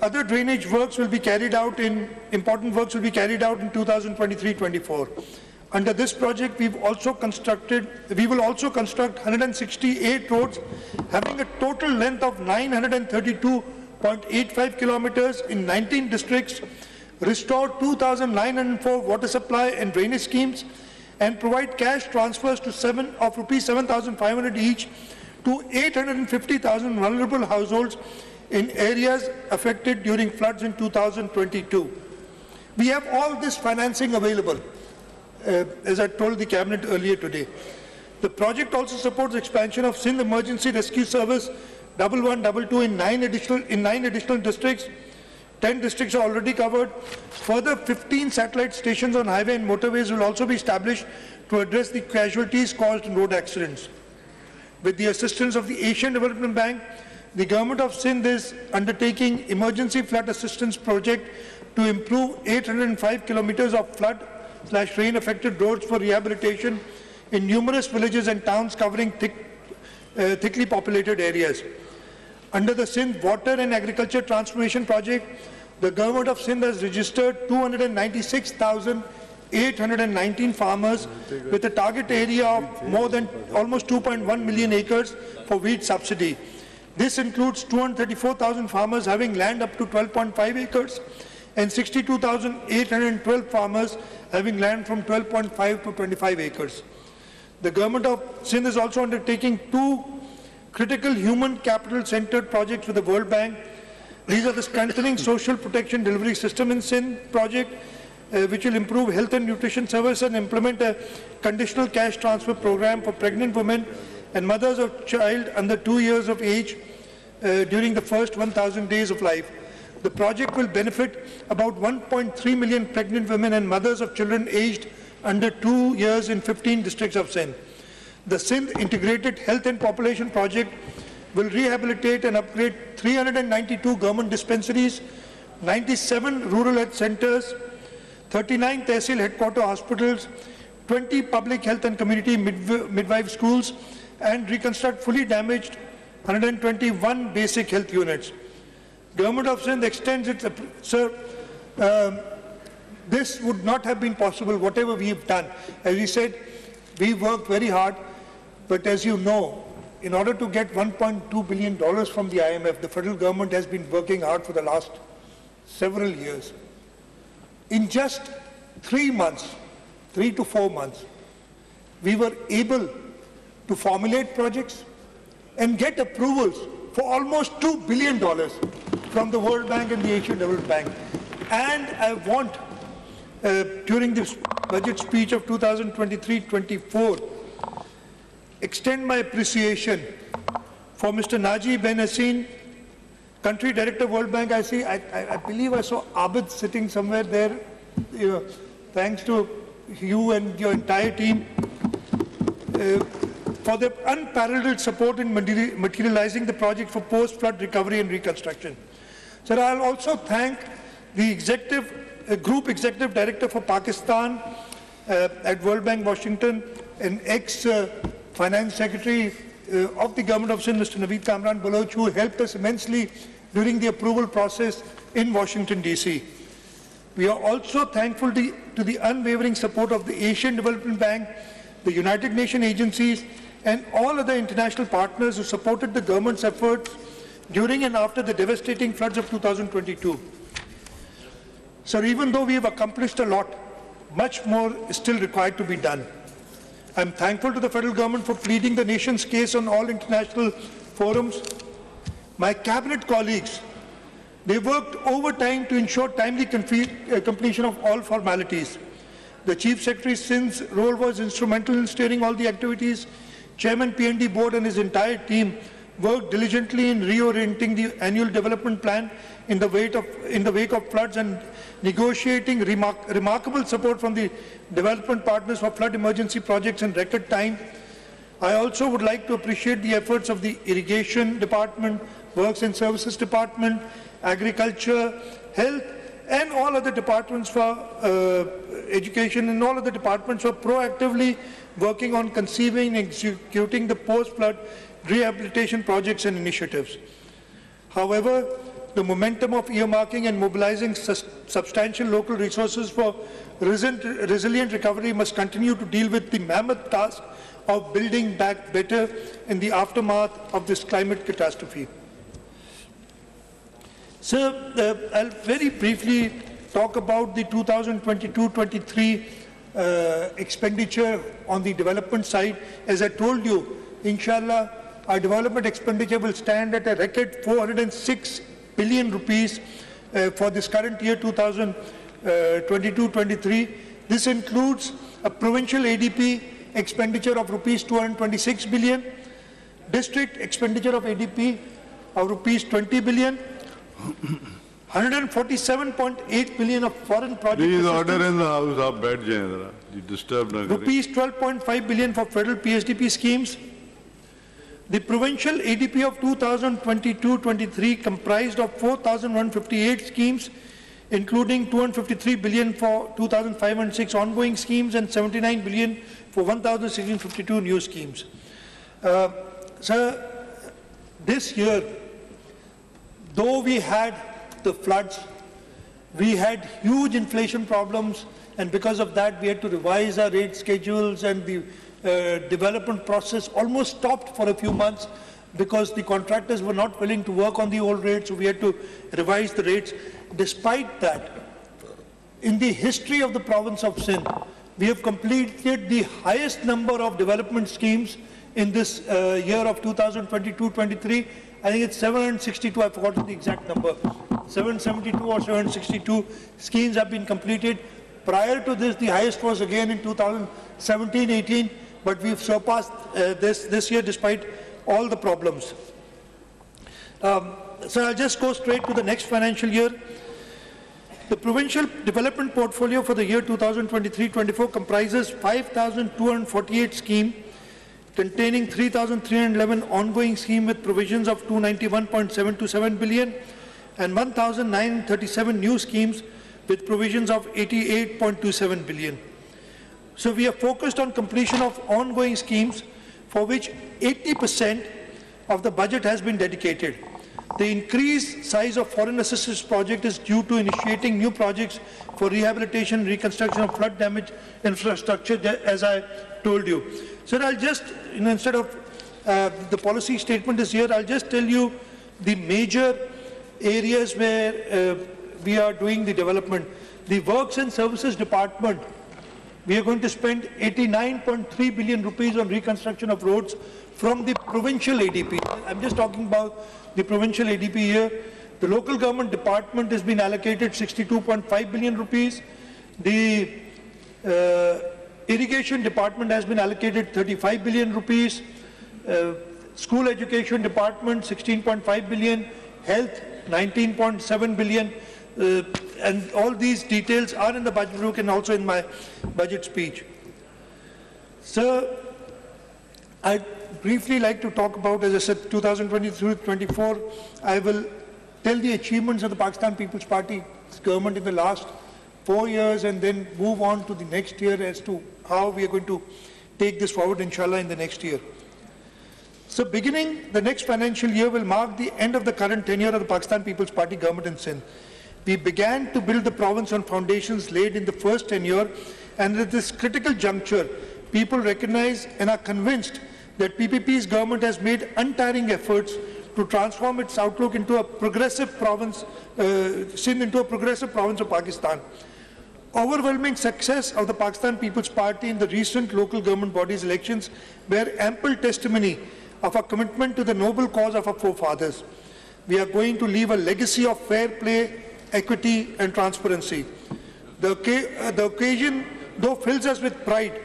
Other drainage works will be carried out important works will be carried out in 2023-24. Under this project, we will also construct 168 roads having a total length of 932.85 kilometers in 19 districts, restore 2,904 water supply and drainage schemes, and provide cash transfers to rupees 7,500 each to 850,000 vulnerable households in areas affected during floods in 2022. We have all this financing available, as I told the Cabinet earlier today. The project also supports expansion of Sindh Emergency Rescue Service 1122 in 9 additional districts. 10 districts are already covered. Further 15 satellite stations on highway and motorways will also be established to address the casualties caused in road accidents. With the assistance of the Asian Development Bank, the Government of Sindh is undertaking emergency flood assistance project to improve 805 kilometers of flood/rain affected roads for rehabilitation in numerous villages and towns covering thickly populated areas. Under the Sindh Water and Agriculture Transformation Project, the Government of Sindh has registered 296,819 farmers with a target area of almost 2.1 million acres for wheat subsidy. This includes 234,000 farmers having land up to 12.5 acres and 62,812 farmers having land from 12.5 to 25 acres. The Government of Sindh is also undertaking 2 critical human capital-centered projects with the World Bank. These are the Strengthening Social Protection Delivery System in Sindh project, which will improve health and nutrition service and implement a conditional cash transfer program for pregnant women and mothers of child under 2 years of age during the first 1,000 days of life. The project will benefit about 1.3 million pregnant women and mothers of children aged under 2 years in 15 districts of Sindh. The Sindh Integrated Health and Population Project will rehabilitate and upgrade 392 government dispensaries, 97 rural health centers, 39 Tehsil headquarter hospitals, 20 public health and community midwife schools, and reconstruct fully damaged 121 basic health units. Government of Sindh extends its, this would not have been possible, whatever we have done. As we said, we worked very hard, but as you know, in order to get $1.2 billion from the IMF, the federal government has been working hard for the last several years. In just 3 months, 3 to 4 months, we were able to formulate projects and get approvals for almost $2 billion from the World Bank and the Asian Development Bank. And I want, during this budget speech of 2023-24, extend my appreciation for Mr. Naji Ben Hassin, Country Director, World Bank. I believe I saw Abid sitting somewhere there. Thanks to you and your entire team for their unparalleled support in materializing the project for post-flood recovery and reconstruction. Sir, I'll also thank the Group Executive Director for Pakistan at World Bank, Washington, and ex-Finance Secretary of the Government of Sindh, Mr. Naveed Kamran Baloch, who helped us immensely during the approval process in Washington, D.C. We are also thankful to the unwavering support of the Asian Development Bank, the United Nations agencies, and all other international partners who supported the government's efforts during and after the devastating floods of 2022. Sir, even though we have accomplished a lot, much more is still required to be done. I am thankful to the federal government for pleading the nation's case on all international forums. My cabinet colleagues, they worked overtime to ensure timely completion of all formalities. The Chief Secretary Sindh's role was instrumental in steering all the activities. Chairman PND Board and his entire team worked diligently in reorienting the annual development plan in the wake of floods and negotiating remarkable support from the development partners for flood emergency projects in record time. I also would like to appreciate the efforts of the Irrigation Department, Works and Services Department, Agriculture, Health, and all other departments for education and all other departments for proactively working on conceiving and executing the post-flood rehabilitation projects and initiatives. However, the momentum of earmarking and mobilizing substantial local resources for resilient recovery must continue to deal with the mammoth task of building back better in the aftermath of this climate catastrophe. Sir, I'll very briefly talk about the 2022-23 expenditure on the development side. As I told you, inshallah, our development expenditure will stand at a record 406 billion rupees for this current year 2022-23. This includes a provincial ADP expenditure of rupees 226 billion, district expenditure of ADP of rupees 20 billion, 147.8 billion of foreign project Please order in the house, आप बैठ जाएं जरा, you disturb ना करें. Rupees 12.5 billion for federal PSDP schemes. The provincial ADP of 2022-23 comprised of 4,158 schemes, including 253 billion for 2,506 ongoing schemes and 79 billion for 1,652 new schemes. Sir, this year, though we had the floods, we had huge inflation problems, and because of that we had to revise our rate schedules, and the development process almost stopped for a few months because the contractors were not willing to work on the old rates, so we had to revise the rates. Despite that, in the history of the province of Sindh, we have completed the highest number of development schemes in this year of 2022-23. I think it's 762, I've forgotten the exact number. 772 or 762 schemes have been completed. Prior to this, the highest was again in 2017-18, but we've surpassed this year despite all the problems. So I'll just go straight to the next financial year. The provincial development portfolio for the year 2023-24 comprises 5,248 schemes, containing 3,311 ongoing schemes with provisions of 291.727 billion and 1,937 new schemes with provisions of 88.27 billion. So we are focused on completion of ongoing schemes for which 80% of the budget has been dedicated. The increased size of foreign assistance project is due to initiating new projects for rehabilitation and reconstruction of flood damaged infrastructure, as I told you. So I'll just, instead of the policy statement is here, I'll just tell you the major areas where we are doing the development. The Works and Services Department, we are going to spend 89.3 billion rupees on reconstruction of roads from the provincial ADP. I'm just talking about the provincial ADP here. The local government department has been allocated 62.5 billion rupees. The irrigation department has been allocated 35 billion rupees. School education department 16.5 billion. Health 19.7 billion. And all these details are in the budget book and also in my budget speech. So, I'd briefly like to talk about, as I said, 2023-24. I will tell the achievements of the Pakistan People's Party government in the last 4 years and then move on to the next year as to how we are going to take this forward, inshallah, in the next year. So beginning the next financial year will mark the end of the current tenure of the Pakistan People's Party government in Sindh. We began to build the province on foundations laid in the first tenure, and at this critical juncture, people recognize and are convinced that PPP's government has made untiring efforts to transform its outlook into a progressive province, Sindh into a progressive province of Pakistan. Overwhelming success of the Pakistan People's Party in the recent local government bodies elections bear ample testimony of our commitment to the noble cause of our forefathers. We are going to leave a legacy of fair play, equity and transparency. The occasion, though, fills us with pride,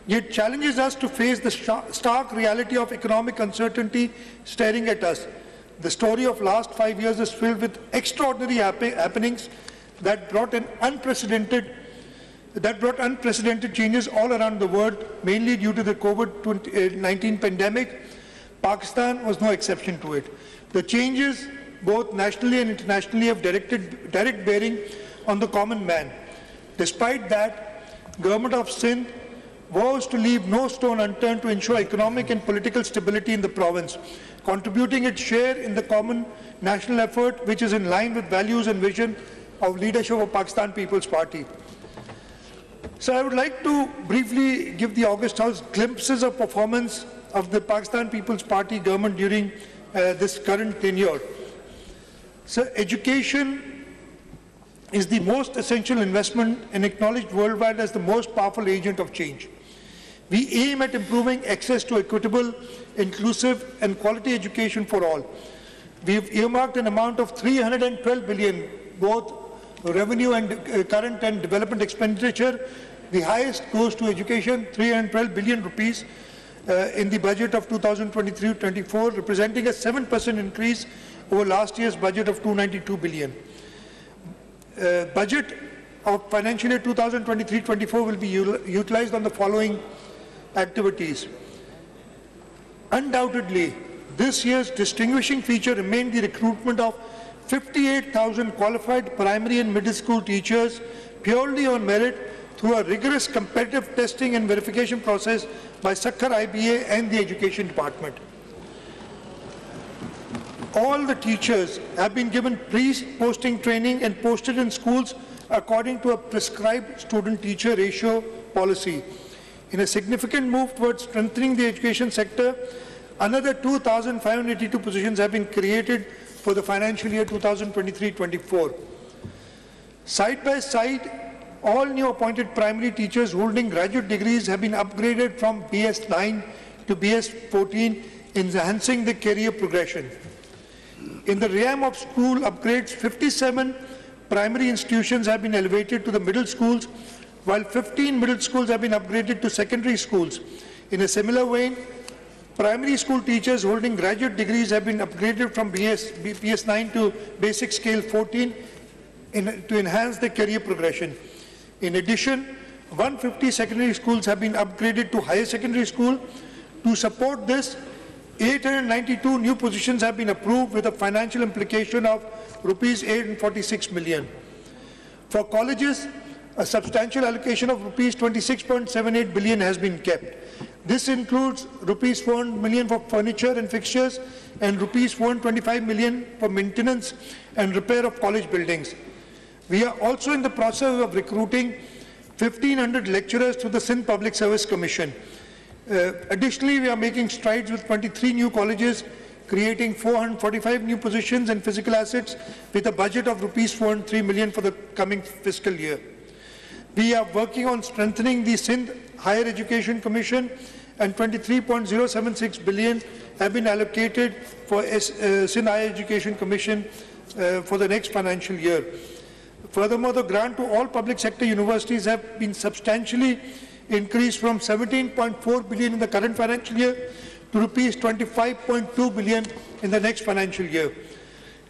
yet challenges us to face the stark reality of economic uncertainty staring at us. The story of last 5 years is filled with extraordinary happenings that brought unprecedented changes all around the world, mainly due to the COVID-19 pandemic. Pakistan was no exception to it. The changes, both nationally and internationally, have direct bearing on the common man. Despite that, Government of Sindh vows to leave no stone unturned to ensure economic and political stability in the province, contributing its share in the common national effort, which is in line with values and vision of leadership of Pakistan People's Party. So I would like to briefly give the August House glimpses of performance of the Pakistan People's Party government during this current tenure. So education is the most essential investment and acknowledged worldwide as the most powerful agent of change. We aim at improving access to equitable, inclusive and quality education for all. We have earmarked an amount of 312 billion, both revenue and current and development expenditure. The highest goes to education, 312 billion rupees in the budget of 2023-24, representing a 7% increase over last year's budget of 292 billion. Budget of financial year 2023-24 will be utilized on the following activities. Undoubtedly, this year's distinguishing feature remained the recruitment of 58,000 qualified primary and middle school teachers purely on merit through a rigorous competitive testing and verification process by Sakhar IBA and the Education Department. All the teachers have been given pre-posting training and posted in schools according to a prescribed student-teacher ratio policy. In a significant move towards strengthening the education sector, another 2,582 positions have been created for the financial year 2023-24. Side by side all new appointed primary teachers holding graduate degrees have been upgraded from BS9 to BS14, enhancing the career progression. In the realm of school upgrades, 57 primary institutions have been elevated to the middle schools, while 15 middle schools have been upgraded to secondary schools. In a similar vein, primary school teachers holding graduate degrees have been upgraded from BS9 to basic scale 14 to enhance their career progression. In addition, 150 secondary schools have been upgraded to higher secondary school. To support this, 892 new positions have been approved with a financial implication of rupees 846 million. For colleges, a substantial allocation of rupees 26.78 billion has been kept. This includes rupees 400 million for furniture and fixtures and rupees 425 million for maintenance and repair of college buildings. We are also in the process of recruiting 1,500 lecturers to the Sindh Public Service Commission. Additionally, we are making strides with 23 new colleges, creating 445 new positions and physical assets with a budget of rupees 403 million for the coming fiscal year. We are working on strengthening the Sindh Higher Education Commission, and 23.076 billion have been allocated for Sindh Higher Education Commission for the next financial year. Furthermore, the grant to all public sector universities have been substantially increased from 17.4 billion in the current financial year to rupees 25.2 billion in the next financial year.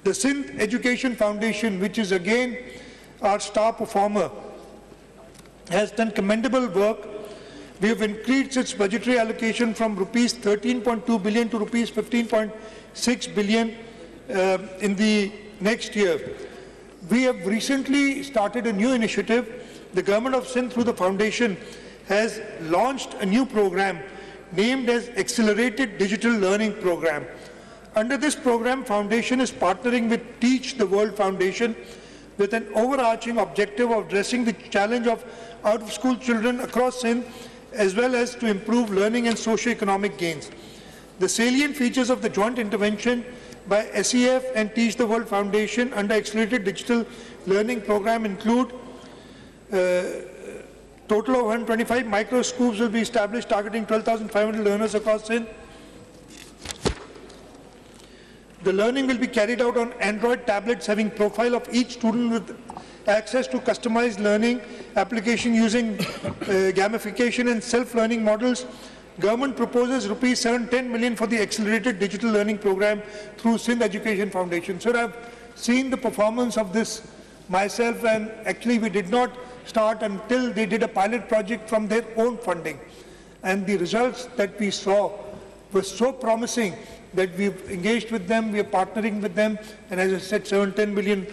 The Sindh Education Foundation, which is again our star performer, has done commendable work. We have increased its budgetary allocation from rupees 13.2 billion to rupees 15.6 billion in the next year. We have recently started a new initiative. The Government of Sindh, through the foundation, has launched a new program named as Accelerated Digital Learning Program. Under this program, Foundation is partnering with Teach the World Foundation with an overarching objective of addressing the challenge of out-of-school children across Sindh, as well as to improve learning and socio-economic gains. The salient features of the joint intervention by SEF and Teach the World Foundation under Accelerated Digital Learning Program include total of 125 micro schools will be established targeting 12,500 learners across Sindh. The learning will be carried out on Android tablets having profile of each student with access to customized learning application using gamification and self-learning models. Government proposes rupees 710 million for the Accelerated Digital Learning Program through Sindh Education Foundation. So I've seen the performance of this myself, and actually we did not start until they did a pilot project from their own funding. And the results that we saw were so promising that we've engaged with them, we are partnering with them, and as I said, 710 million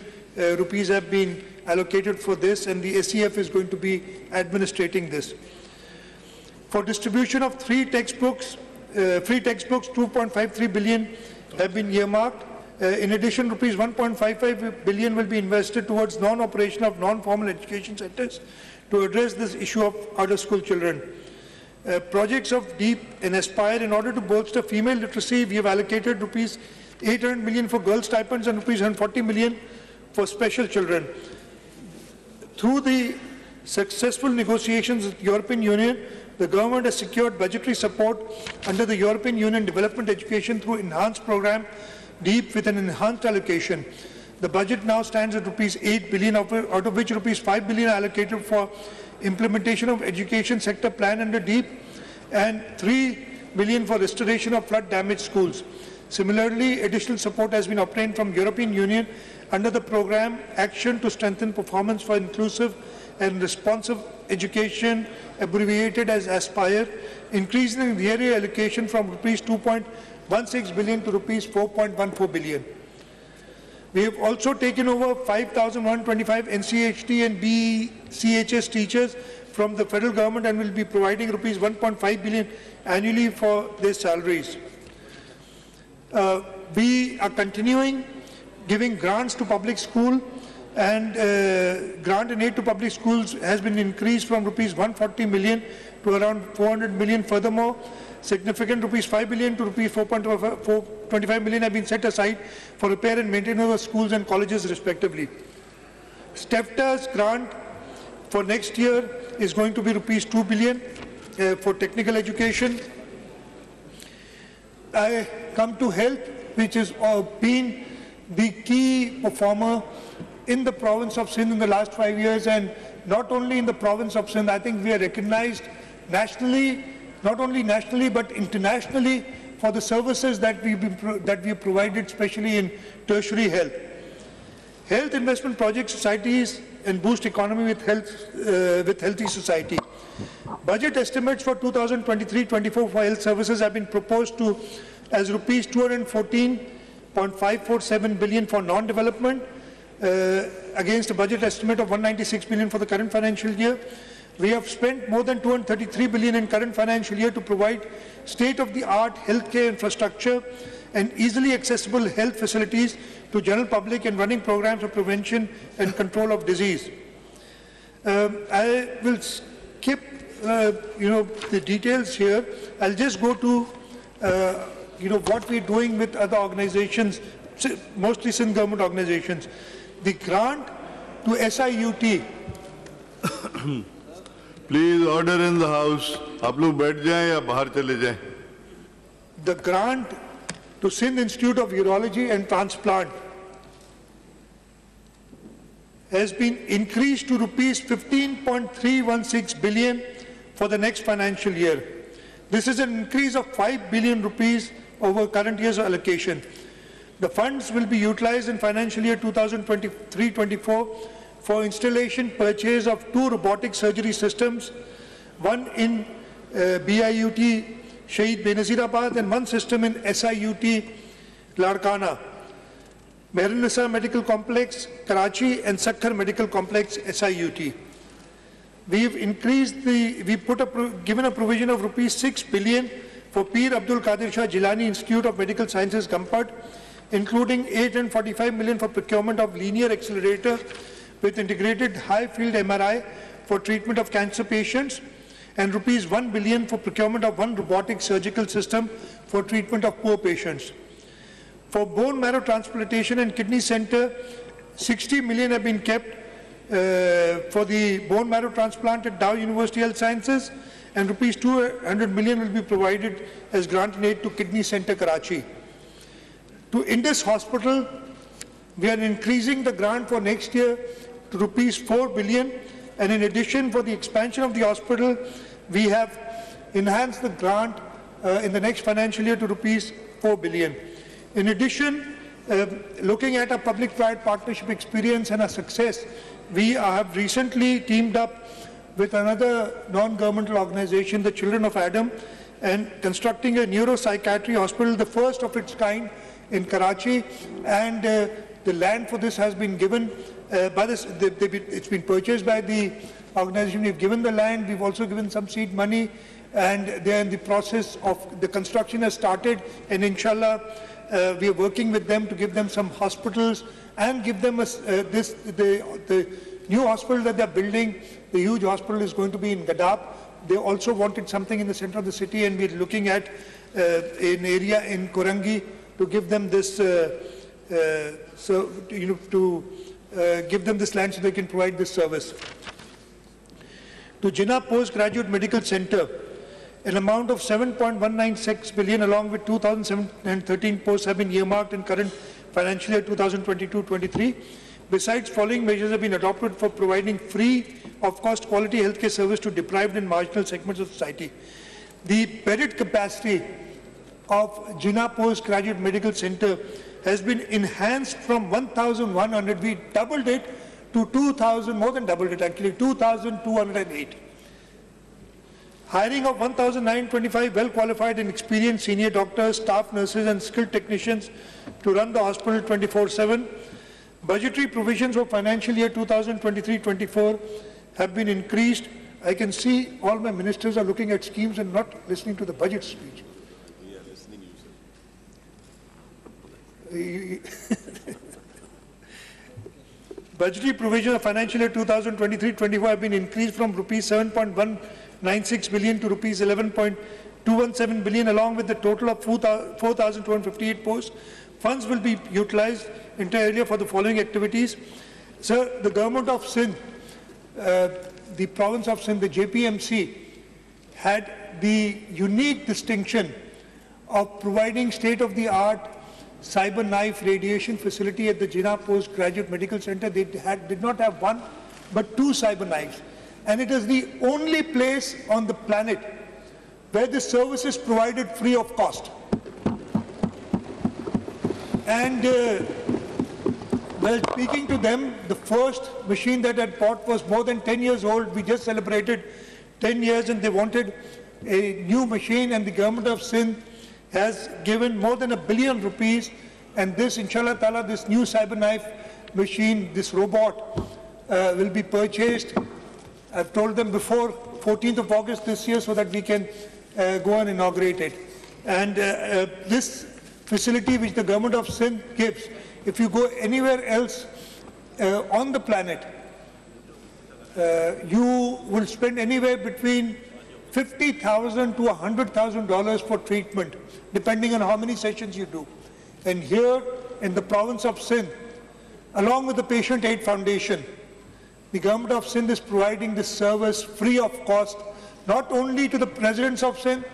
rupees have been allocated for this, and the SEF is going to be administrating this. For distribution of free textbooks, 2.53 billion have been earmarked. In addition, rupees 1.55 billion will be invested towards non-operation of non-formal education centers to address this issue of out-of-school children. Projects of DEEP and Aspire, in order to bolster female literacy, we have allocated rupees 800 million for girl stipends and rupees 140 million for special children. Through the successful negotiations with the European Union, the government has secured budgetary support under the European Union Development Education through enhanced program DEEP with an enhanced allocation. The budget now stands at rupees 8 billion, out of which rupees 5 billion are allocated for implementation of education sector plan under DEEP and 3 billion for restoration of flood damaged schools. Similarly, additional support has been obtained from European Union under the program Action to Strengthen Performance for Inclusive and Responsive Education, abbreviated as Aspire, increasing the area allocation from rupees 2.16 billion to rupees 4.14 billion. We have also taken over 5,125 NCHT and BCHS teachers from the federal government and will be providing rupees 1.5 billion annually for their salaries. We are continuing giving grants to public school, and grant and aid to public schools has been increased from rupees 140 million to around 400 million. Furthermore, significant rupees 5 billion to rupees 4.25 million have been set aside for repair and maintenance of schools and colleges respectively. STEFTA's grant for next year is going to be rupees 2 billion for technical education. I come to health, which has been the key performer in the province of Sindh in the last 5 years, and not only in the province of Sindh. I think we are recognized nationally, not only nationally but internationally, for the services that we have provided, especially in tertiary health. Health investment project societies and boost economy with healthy society. Budget estimates for 2023-24 for health services have been proposed to as rupees 214.547 billion for non-development, against a budget estimate of 196 billion for the current financial year. We have spent more than 233 billion in current financial year to provide state-of-the-art healthcare infrastructure and easily accessible health facilities to general public and running programs of prevention and control of disease. I will skip, the details here. I'll just go to, what we're doing with other organizations, mostly Sindh government organizations. The grant to SIUT. Please order in the house. आप लोग बैठ जाएं या बाहर चले जाएं. The grant to Sindh Institute of Urology and Transplant has been increased to rupees 15.316 billion for the next financial year. This is an increase of 5 billion rupees over current year's allocation. The funds will be utilized in financial year 2023-24 for installation, purchase of 2 robotic surgery systems, one in BIUT Shahid Benazirabad and 1 system in SIUT Larkana, Mehrun-Nisa Medical Complex, Karachi and Sakhar Medical Complex, SIUT. We've given a provision of rupees 6 billion for Pir Abdul Qadir Shah Jilani Institute of Medical Sciences, Govt, including 845 million for procurement of linear accelerator with integrated high-field MRI for treatment of cancer patients, and rupees 1 billion for procurement of 1 robotic surgical system for treatment of poor patients. For bone marrow transplantation and kidney center, 60 million have been kept for the bone marrow transplant at Dow University Health Sciences, and rupees 200 million will be provided as grant in aid to Kidney Center, Karachi. To Indus Hospital, we are increasing the grant for next year to rupees 4 billion, and in addition, for the expansion of the hospital, we have enhanced the grant in the next financial year to rupees 4 billion. In addition, looking at our public-private partnership experience and our success, we have recently teamed up with another non-governmental organization, the Children of Adam, and constructing a neuropsychiatry hospital, the first of its kind in Karachi, and the land for this has been given by this. It's been purchased by the organization. We've given the land. We've also given some seed money, and they're in the process of the construction has started. And inshallah, we are working with them to give them some hospitals and give them the new hospital that they're building. The huge hospital is going to be in Gadab. They also wanted something in the center of the city, and we're looking at an area in Korangi to give them this, give them this land so they can provide this service. To Jinnah Postgraduate Medical Center, an amount of 7.196 billion along with 2,713 posts have been earmarked in current financial year 2022-23. Besides, following measures have been adopted for providing free of cost quality healthcare service to deprived and marginal segments of society. The bedded capacity of Jinnah Postgraduate Medical Center has been enhanced from 1,100, we doubled it to 2,000, more than doubled it actually, 2,208. Hiring of 1,925 well-qualified and experienced senior doctors, staff nurses and skilled technicians to run the hospital 24/7. Budgetary provisions for financial year 2023-24 have been increased. I can see all my ministers are looking at schemes and not listening to the budget speech. We are listening, you sir. Budgetary provisions of financial year 2023-24 have been increased from rupees 7.196 billion to rupees 11.217 billion, along with the total of 4,258 posts. Funds will be utilized entirely for the following activities. Sir, the government of Sindh the province of Sindh, the JPMC, had the unique distinction of providing state-of-the-art cyber knife radiation facility at the Jinnah Postgraduate Medical Center. They did not have one, but two cyber knives. And it is the only place on the planet where this service is provided free of cost. And while speaking to them, the first machine that I bought was more than 10 years old. We just celebrated 10 years and they wanted a new machine, and the government of Sindh has given more than ₹1 billion, and this, inshallah ta'ala, this new cyber knife machine, this robot, will be purchased. I've told them before 14th of August this year so that we can go and inaugurate it. And this facility which the government of Sindh gives, if you go anywhere else on the planet, you will spend anywhere between $50,000 to $100,000 for treatment, depending on how many sessions you do. And here in the province of Sindh, along with the Patient Aid Foundation, the government of Sindh is providing this service free of cost, not only to the residents of Sindh,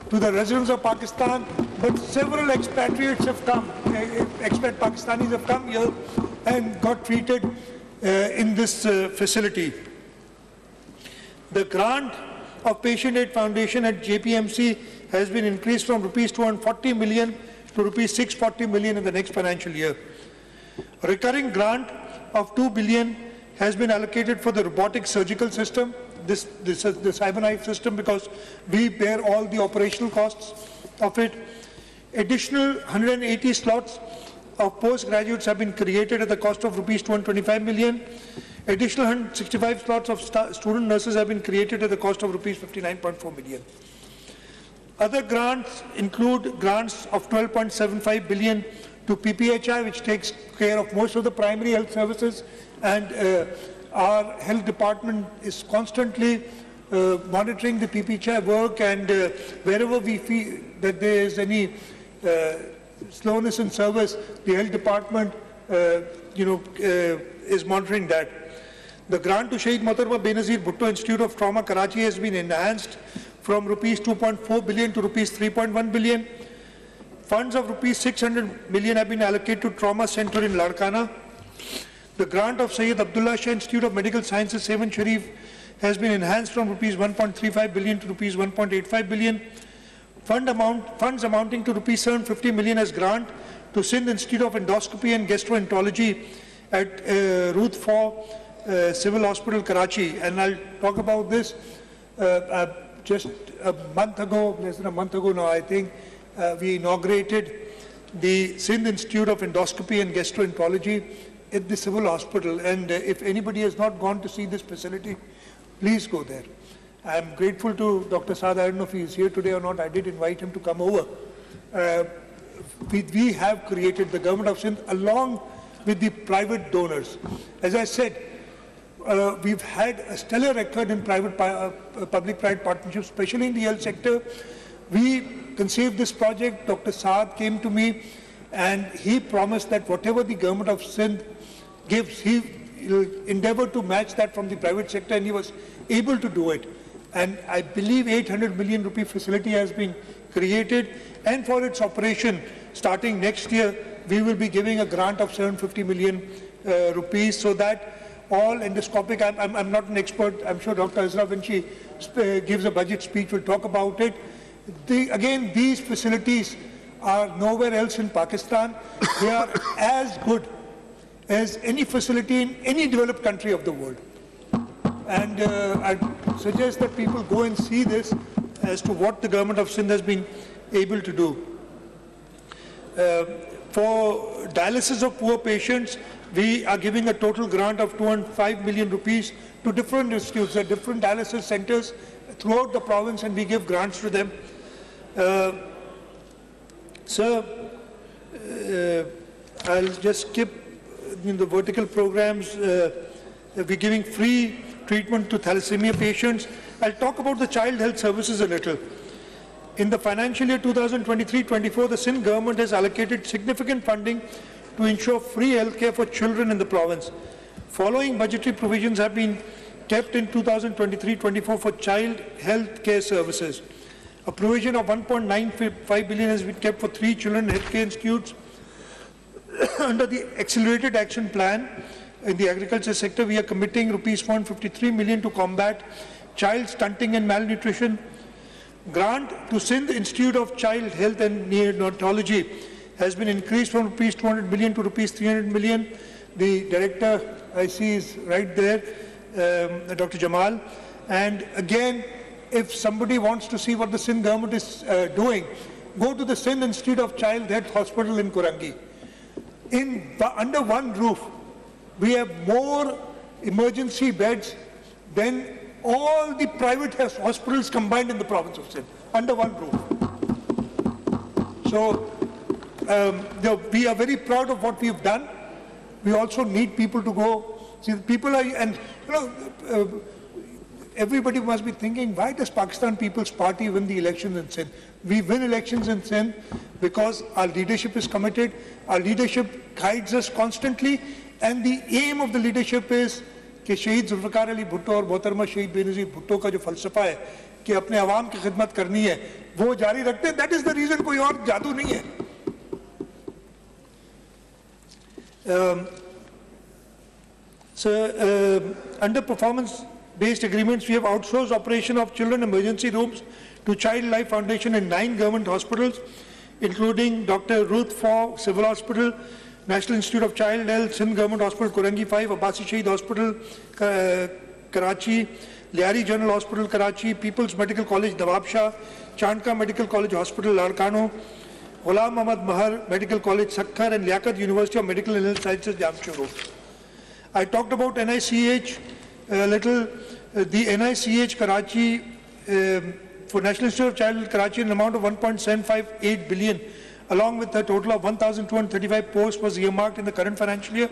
to the residents of Pakistan, but several expatriates have come, expat Pakistanis have come here and got treated in this facility. The grant of Patient Aid Foundation at JPMC has been increased from ₹240 million to ₹640 million in the next financial year. A recurring grant of $2 billion has been allocated for the robotic surgical system, this is the cyber knife system, because we bear all the operational costs of it. Additional 180 slots of postgraduates have been created at the cost of ₹225 million. Additional 165 slots of student nurses have been created at the cost of ₹59.4 million. Other grants include grants of $12.75 billion to PPHI, which takes care of most of the primary health services, and our health department is constantly monitoring the PPHI work, and wherever we feel that there is any slowness in service, the health department is monitoring that. The grant to Shaheed Mohtarama Benazir Bhutto Institute of Trauma, Karachi, has been enhanced from ₹2.4 billion to ₹3.1 billion. Funds of ₹600 million have been allocated to Trauma Center in Larkana. The grant of Syed Abdullah Shah Institute of Medical Sciences, Seven Sharif, has been enhanced from ₹1.35 billion to ₹1.85 billion. Funds amounting to ₹750 million as grant to Sindh Institute of Endoscopy and Gastroenterology at Ruth 4 Civil Hospital, Karachi. And I'll talk about this. Just a month ago, less than a month ago now, I think, we inaugurated the Sindh Institute of Endoscopy and Gastroenterology at the Civil Hospital. And if anybody has not gone to see this facility, please go there. I'm grateful to Dr. Saad. I don't know if he is here today or not. I did invite him to come over. We have created, the government of Sindh, along with the private donors. As I said, we've had a stellar record in public-private partnerships, especially in the health sector. We conceived this project. Dr. Saad came to me and he promised that whatever the government of Sindh gives, he will endeavor to match that from the private sector, and he was able to do it. And I believe 800 million rupee facility has been created, and for its operation, starting next year, we will be giving a grant of 750 million rupees, so that all endoscopic, I'm not an expert, I'm sure Dr. Azra, when she gives a budget speech, will talk about it. Again, these facilities are nowhere else in Pakistan. They are as good as any facility in any developed country of the world. And I suggest that people go and see this as to what the government of Sindh has been able to do. For dialysis of poor patients, we are giving a total grant of 205 million rupees to different institutes, different dialysis centers throughout the province, and we give grants to them. Sir, I'll just skip in the vertical programs. We're giving free treatment to thalassemia patients. I'll talk about the child health services a little. In the financial year 2023-24, the Sindh government has allocated significant funding to ensure free healthcare for children in the province. Following budgetary provisions have been kept in 2023-24 for child health care services. A provision of 1.95 billion has been kept for 3 children healthcare institutes. Under the Accelerated Action Plan in the agriculture sector, we are committing rupees 453 million to combat child stunting and malnutrition. Grant to Sindh Institute of Child Health and Neonatology has been increased from rupees 200 million to rupees 300 million. The director I see is right there, Dr. Jamal. And again, if somebody wants to see what the Sindh government is doing, go to the Sindh Institute of Child Health Hospital in Kurangi. Under one roof, we have more emergency beds than all the private hospitals combined in the province of Sindh, under one roof. So we are very proud of what we have done. We also need people to go. See, people are, and you know, everybody must be thinking, why does Pakistan People's Party win the elections in Sindh? We win elections in Sindh because our leadership is committed, our leadership guides us constantly, and the aim of the leadership is कि शहीद जुल्फ़िकार अली भुट्टो और मोहतरमा शहीद बेनज़ीर भुट्टो का जो फ़लसफ़ा है कि अपने आवाम की खिदमत करनी है, वो जारी रखते हैं. That is the reason, कोई और जादू नहीं है. Under performance-based agreements, we have outsourced operation of children emergency rooms to Child Life Foundation in 9 government hospitals, including Dr. Ruth Faw Civil Hospital, National Institute of Child Health, Sindh Government Hospital, Kurangi 5, Abbasi Shaheed Hospital, Karachi, Liari General Hospital, Karachi, People's Medical College, Nawab Shah, Chandka Medical College Hospital, Larkano, Ghulam Ahmad Mahar Medical College, Sakkar, and Liaquat University of Medical and Health Sciences, Jamshedpur. I talked about NICH a little. The NICH Karachi for National Institute of Child Health Karachi, an amount of 1.758 billion, along with a total of 1,235 posts, was earmarked in the current financial year.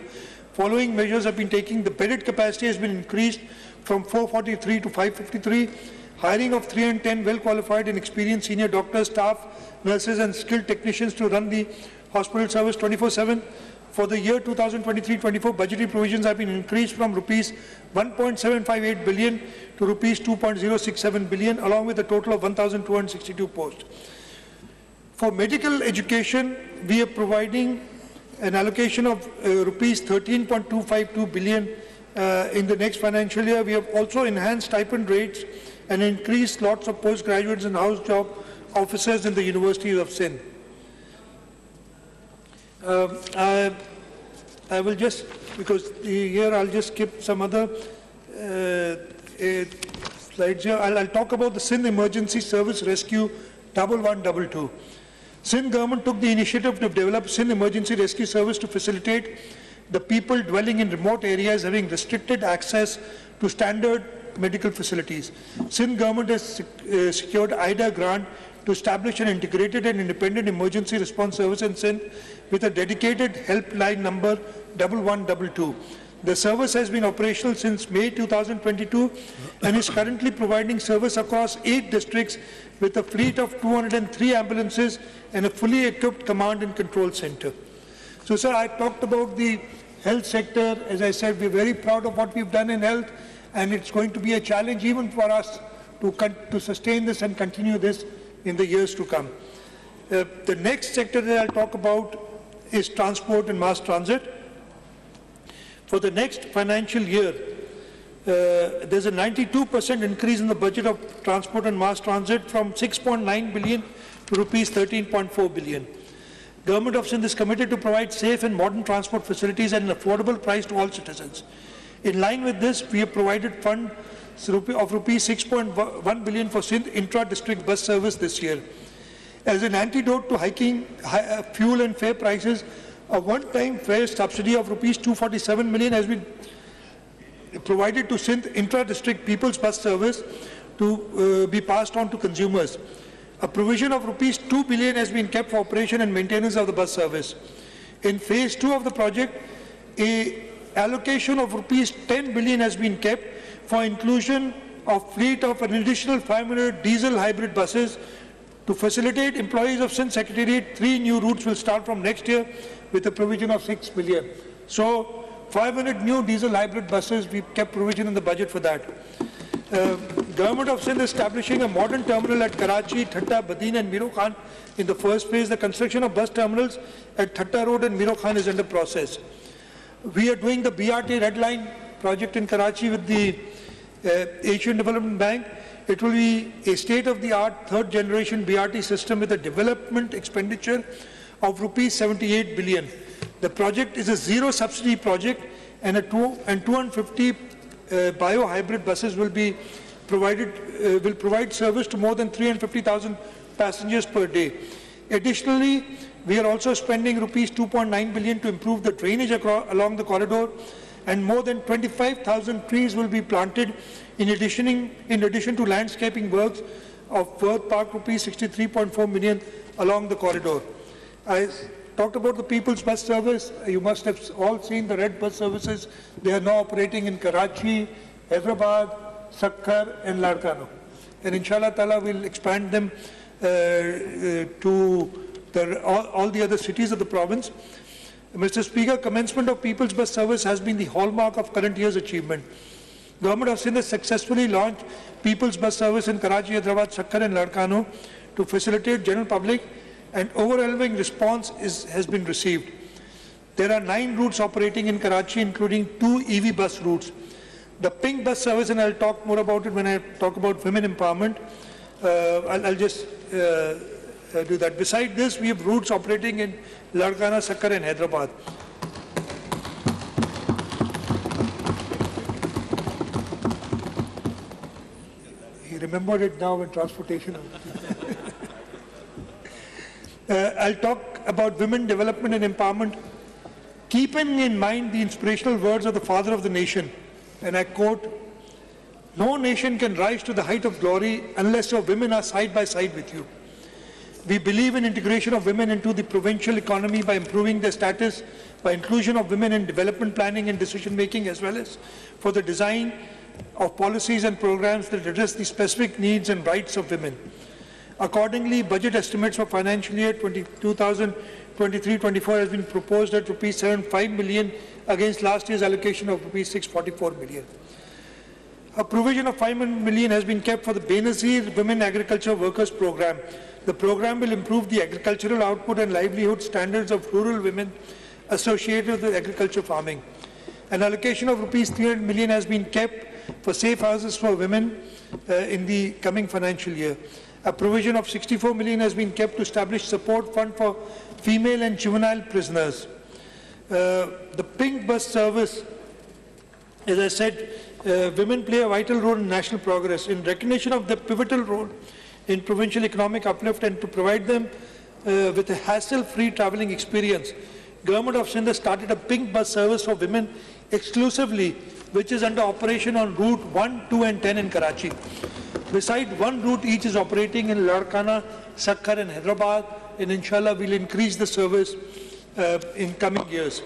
Following measures have been taken. The bedded capacity has been increased from 443 to 553. Hiring of 310 well-qualified and experienced senior doctors, staff, nurses and skilled technicians to run the hospital service 24/7. For the year 2023-24, budgetary provisions have been increased from rupees 1.758 billion to rupees 2.067 billion, along with a total of 1,262 posts. For medical education, we are providing an allocation of rupees 13.252 billion in the next financial year. We have also enhanced stipend rates and increased lots of postgraduates and house job officers in the universities of Sindh. I will just, because here I'll just skip some other slides here. I'll talk about the Sindh Emergency Service Rescue 1122. Sindh government took the initiative to develop Sindh Emergency Rescue Service to facilitate the people dwelling in remote areas having restricted access to standard medical facilities. Sindh government has secured IDA grant to establish an integrated and independent emergency response service in Sindh with a dedicated helpline number 1122. The service has been operational since May 2022 and is currently providing service across 8 districts with a fleet of 203 ambulances and a fully equipped command and control center. So, sir, I talked about the health sector. As I said, we're very proud of what we've done in health, and it's going to be a challenge even for us to sustain this and continue this in the years to come. The next sector that I'll talk about is transport and mass transit. For the next financial year, there's a 92% increase in the budget of transport and mass transit from 6.9 billion to rupees 13.4 billion. Government of Sindh is committed to provide safe and modern transport facilities at an affordable price to all citizens. In line with this, we have provided funds of rupees 6.1 billion for Sindh intra-district bus service this year. As an antidote to hiking fuel and fare prices, a one-time fare subsidy of rupees 247 million has been provided to Sindh intra-district people's bus service to be passed on to consumers. A provision of rupees 2 billion has been kept for operation and maintenance of the bus service. In phase 2 of the project, an allocation of rupees 10 billion has been kept for inclusion of fleet of an additional 500 diesel hybrid buses. To facilitate employees of Sindh Secretariat, 3 new routes will start from next year with a provision of 6 billion. So 500 new diesel hybrid buses. We've kept provision in the budget for that. Government of Sindh establishing a modern terminal at Karachi, Thatta, Badin and Miro Khan in the first phase. The construction of bus terminals at Thatta Road and Miro Khan is under process. We are doing the BRT Red Line project in Karachi with the Asian Development Bank. It will be a state-of-the-art third-generation BRT system with a development expenditure of rupees 78 billion. The project is a zero-subsidy project, and 250 bio-hybrid buses will be provided, will provide service to more than 350,000 passengers per day. Additionally, we are also spending rupees 2.9 billion to improve the drainage along the corridor, and more than 25,000 trees will be planted in addition to landscaping works of worth park rupees 63.4 million along the corridor. I talked about the People's Bus Service. You must have all seen the red bus services. They are now operating in Karachi, Hyderabad, Sakkar and Larkano. And inshallah ta'ala we'll expand them to all the other cities of the province. Mr. Speaker, commencement of People's Bus Service has been the hallmark of current year's achievement. Government of Sindh has successfully launched People's Bus Service in Karachi, Hyderabad, Sakkar and Larkano to facilitate general public, and overwhelming response has been received. There are 9 routes operating in Karachi, including 2 EV bus routes. The pink bus service, and I'll talk more about it when I talk about women empowerment. I'll just do that. Beside this, we have routes operating in Larkana, Sakkar and Hyderabad. He remembered it now when transportation. I'll talk about women development and empowerment, keeping in mind the inspirational words of the father of the nation, and I quote, "No nation can rise to the height of glory unless your women are side by side with you." We believe in integration of women into the provincial economy by improving their status, by inclusion of women in development planning and decision making, as well as for the design of policies and programs that address the specific needs and rights of women. Accordingly, budget estimates for financial year 2023-24 has been proposed at rupees 75 million against last year's allocation of rupees 644 million. A provision of 5 million has been kept for the Benazir Women Agriculture Workers Program. The program will improve the agricultural output and livelihood standards of rural women associated with agriculture farming. An allocation of rupees 300 million has been kept for safe houses for women in the coming financial year. A provision of 64 million has been kept to establish support fund for female and juvenile prisoners. The pink bus service, as I said, women play a vital role in national progress. In recognition of the pivotal role in provincial economic uplift and to provide them with a hassle-free travelling experience, Government of Sindh started a pink bus service for women exclusively, which is under operation on route 1, 2 and 10 in Karachi. Beside one route each is operating in Larkana, Sakkar and Hyderabad, and inshallah we'll increase the service in coming years.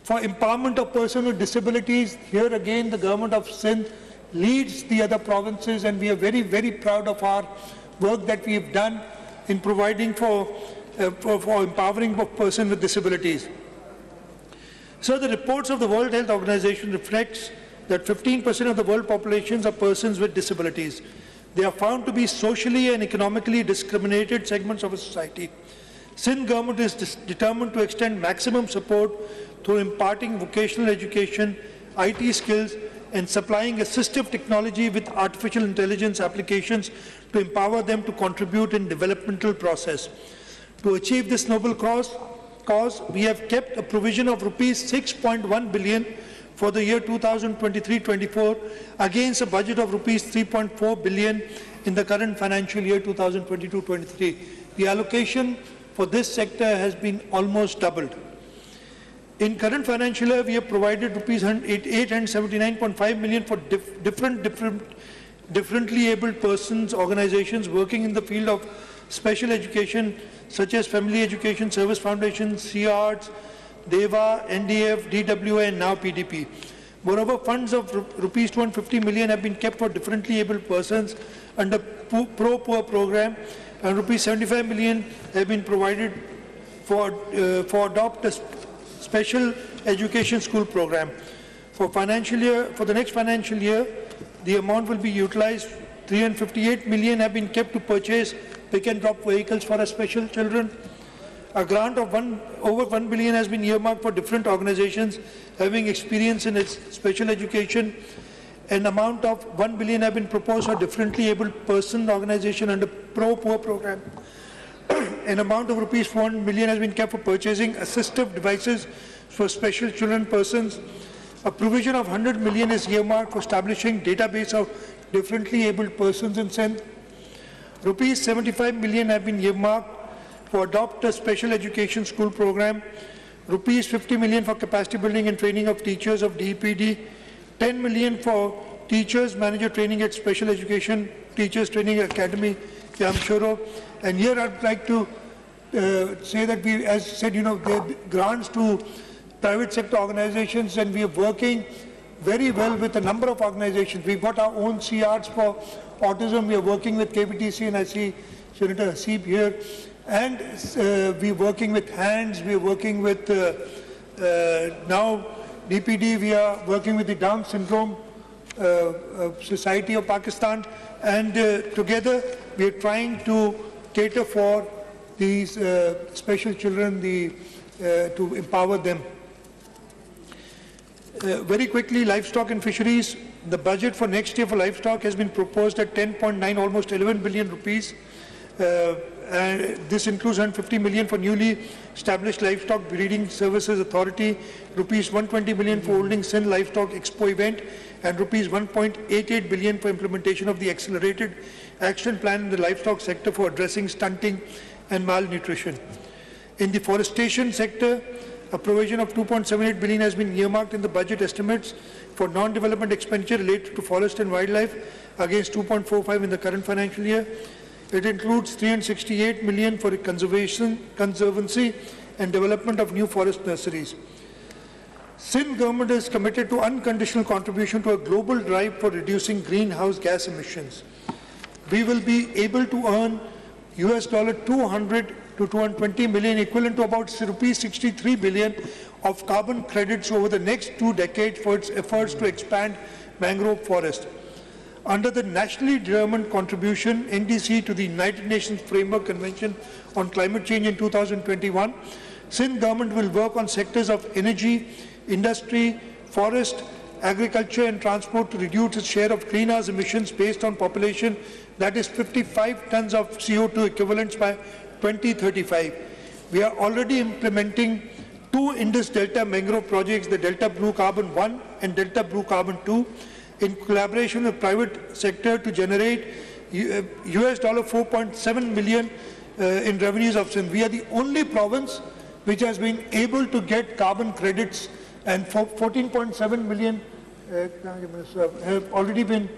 For empowerment of persons with disabilities, here again the Government of Sindh leads the other provinces, and we are very, very proud of our work that we have done in providing for empowering of persons with disabilities. So the reports of the World Health Organization reflects that 15% of the world populations are persons with disabilities. They are found to be socially and economically discriminated segments of a society. Sindh government is determined to extend maximum support through imparting vocational education, IT skills, and supplying assistive technology with artificial intelligence applications to empower them to contribute in developmental process. To achieve this noble cause, we have kept a provision of rupees 6.1 billion for the year 2023-24 against a budget of rupees 3.4 billion in the current financial year 2022-23. The allocation for this sector has been almost doubled. In current financial year, we have provided rupees 879.5 million for differently abled persons, organizations working in the field of special education, such as Family Education Service Foundation, CARDS, DEVA, NDF, DWA, and now PDP. Moreover, funds of rupees 250 million have been kept for differently abled persons under Pro-Poor program, and rupees 75 million have been provided for adopt a special education school program. For the next financial year, the amount will be utilized. 358 million have been kept to purchase pick and drop vehicles for our special children. A grant of over 1 billion has been earmarked for different organizations having experience in its special education. An amount of 1 billion have been proposed for differently abled person organization under Pro-Poor program. An amount of rupees 400 million has been kept for purchasing assistive devices for special children persons. A provision of 100 million is earmarked for establishing database of differently abled persons in Sindh. Rupees 75 million have been earmarked for adopt a special education school program. Rupees 50 million for capacity building and training of teachers of DPD. 10 million for teachers manager training at special education teachers training academy Jamshoro. And here I'd like to say that we, as said, there are grants to private sector organizations, and we are working very well with a number of organizations. We've got our own CRs for autism. We are working with KBTC, and I see Senator Hasib here. And we're working with HANDS. We are working with now DPD. We are working with the Down Syndrome Society of Pakistan. And together we are trying to cater for these special children, to empower them. Very quickly, livestock and fisheries. The budget for next year for livestock has been proposed at 10.9, almost 11 billion rupees. And this includes 150 million for newly established Livestock Breeding Services Authority, rupees 120 million for holding Sindh Livestock Expo event, and rupees 1.88 billion for implementation of the accelerated action plan in the livestock sector for addressing stunting and malnutrition. In the forestation sector, a provision of 2.78 billion has been earmarked in the budget estimates for non-development expenditure related to forest and wildlife against 2.45 in the current financial year. It includes 368 million for conservancy and development of new forest nurseries. Sindh government is committed to unconditional contribution to a global drive for reducing greenhouse gas emissions. We will be able to earn US $200 to 220 million, equivalent to about rupees 63 billion of carbon credits over the next 2 decades for its efforts to expand mangrove forest. Under the nationally determined contribution NDC to the United Nations Framework Convention on Climate Change in 2021, Sindh government will work on sectors of energy, industry, forest, agriculture and transport to reduce its share of greenhouse emissions based on population, that is 55 tons of CO2 equivalents by 2035. We are already implementing 2 Indus Delta mangrove projects, the Delta Blue Carbon 1 and Delta Blue Carbon 2, in collaboration with private sector to generate US $4.7 million in revenues of Sindh. We are the only province which has been able to get carbon credits, and 14.7 million have already been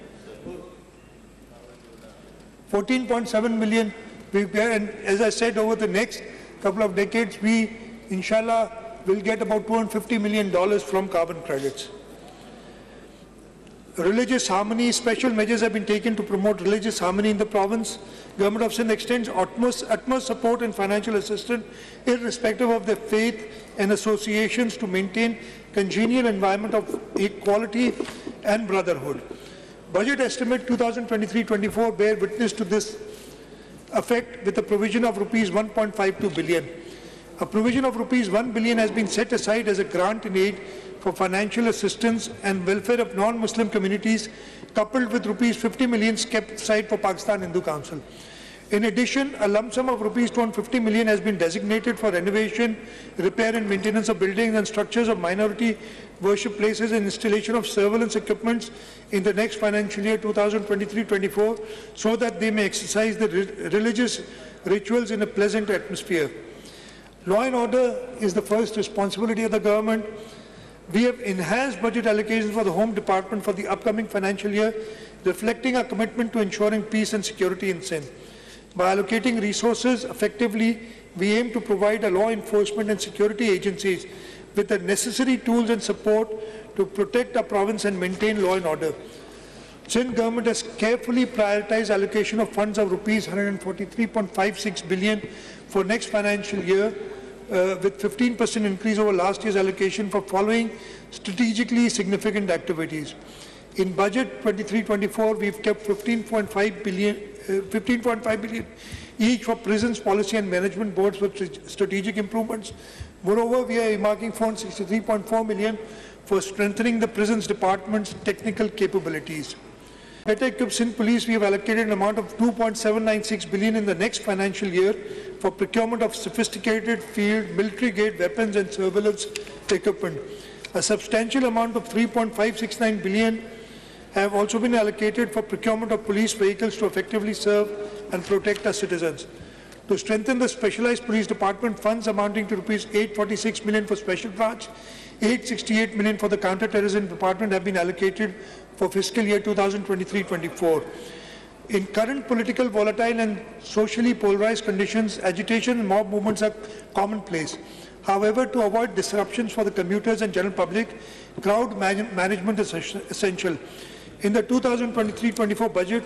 14.7 million. And as I said, over the next couple of decades, we, inshallah, will get about $250 million from carbon credits. Religious harmony, special measures have been taken to promote religious harmony in the province. Government of Sindh extends utmost support and financial assistance irrespective of their faith and associations to maintain congenial environment of equality and brotherhood. Budget estimate 2023-24 bear witness to this effect with a provision of rupees 1.52 billion. A provision of rupees 1 billion has been set aside as a grant in aid for financial assistance and welfare of non-Muslim communities, coupled with rupees 50 million kept aside for Pakistan Hindu Council. In addition, a lump sum of rupees 250 million has been designated for renovation, repair and maintenance of buildings and structures of minority worship places and installation of surveillance equipments in the next financial year 2023-24, so that they may exercise the religious rituals in a pleasant atmosphere. Law and order is the first responsibility of the government. We have enhanced budget allocations for the Home Department for the upcoming financial year, reflecting our commitment to ensuring peace and security in Sindh. By allocating resources effectively, we aim to provide our law enforcement and security agencies with the necessary tools and support to protect our province and maintain law and order. Sindh government has carefully prioritized allocation of funds of rupees 143.56 billion for next financial year with 15% increase over last year's allocation for following strategically significant activities. In budget 23-24, we've kept 15.5 billion each for prisons, policy and management boards for strategic improvements. Moreover, we are earmarking 463.4 million for strengthening the prisons department's technical capabilities. Better equipped Sindh Police, we have allocated an amount of 2.796 billion in the next financial year for procurement of sophisticated field, military-grade weapons and surveillance equipment. A substantial amount of 3.569 billion have also been allocated for procurement of police vehicles to effectively serve and protect our citizens. To strengthen the specialized police department, funds amounting to rupees 846 million for special branch, 868 million for the counter-terrorism department have been allocated for fiscal year 2023-24. In current political, volatile and socially polarized conditions, agitation and mob movements are commonplace. However, to avoid disruptions for the commuters and general public, crowd management is essential. In the 2023-24 budget,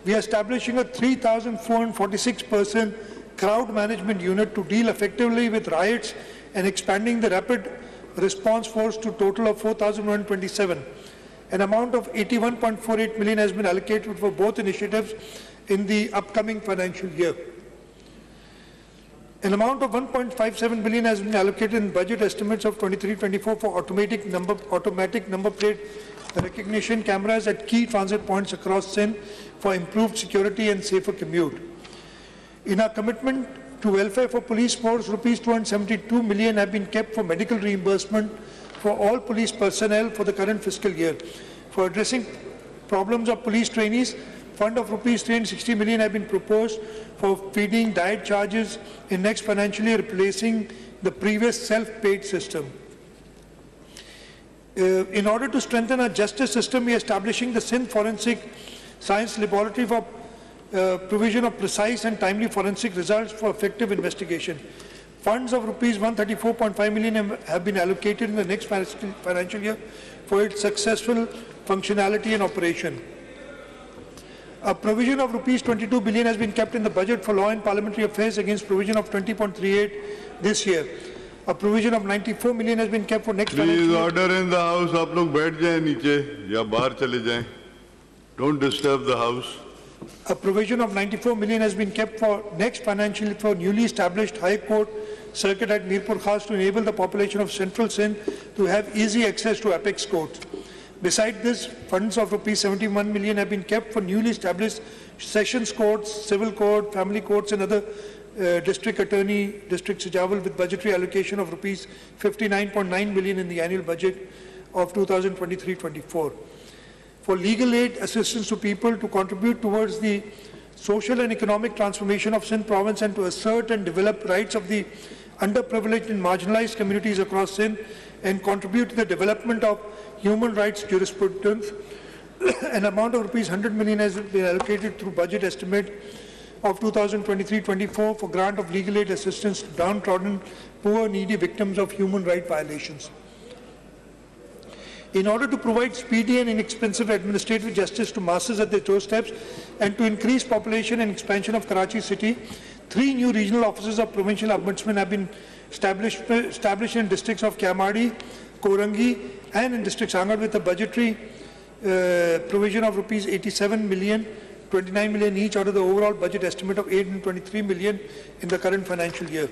we are establishing a 3,446-person crowd management unit to deal effectively with riots and expanding the rapid response force to a total of 4,127. An amount of 81.48 million has been allocated for both initiatives in the upcoming financial year. An amount of 1.57 billion has been allocated in budget estimates of 23-24 for automatic number plate recognition cameras at key transit points across Sindh for improved security and safer commute. In our commitment to welfare for police force, rupees 272 million have been kept for medical reimbursement for all police personnel for the current fiscal year. For addressing problems of police trainees, fund of rupees 360 million have been proposed for feeding diet charges in next financial year, replacing the previous self-paid system. In order to strengthen our justice system, we are establishing the Sindh Forensic Science Laboratory for provision of precise and timely forensic results for effective investigation. Funds of rupees 134.5 million have been allocated in the next financial year for its successful functionality and operation. A provision of rupees 22 billion has been kept in the budget for law and parliamentary affairs against provision of 20.38 this year. A provision of 94 million has been kept for next financial year. Please order in the house. आप लोग बैठ जाएं नीचे या बाहर चले जाएं. Don't disturb the house. A provision of 94 million has been kept for next financial year for newly established High Court circuit at Mirpur Khas to enable the population of Central Sindh to have easy access to apex courts. Besides this, funds of rupees 71 million have been kept for newly established sessions courts, civil court, family courts and other district attorney, district Sijawal with budgetary allocation of rupees 59.9 million in the annual budget of 2023-24. For legal aid assistance to people to contribute towards the social and economic transformation of Sindh province and to assert and develop rights of the underprivileged and marginalized communities across Sindh and contribute to the development of human rights jurisprudence, an amount of rupees 100 million has been allocated through budget estimate of 2023-24 for grant of legal aid assistance to downtrodden, poor, needy victims of human rights violations. In order to provide speedy and inexpensive administrative justice to masses at their doorsteps and to increase population and expansion of Karachi city, 3 new regional offices of provincial ombudsman have been established in districts of Kyamadi, Korangi and in district Sangar with a budgetary provision of rupees 87 million, 29 million each out of the overall budget estimate of 823 million in the current financial year.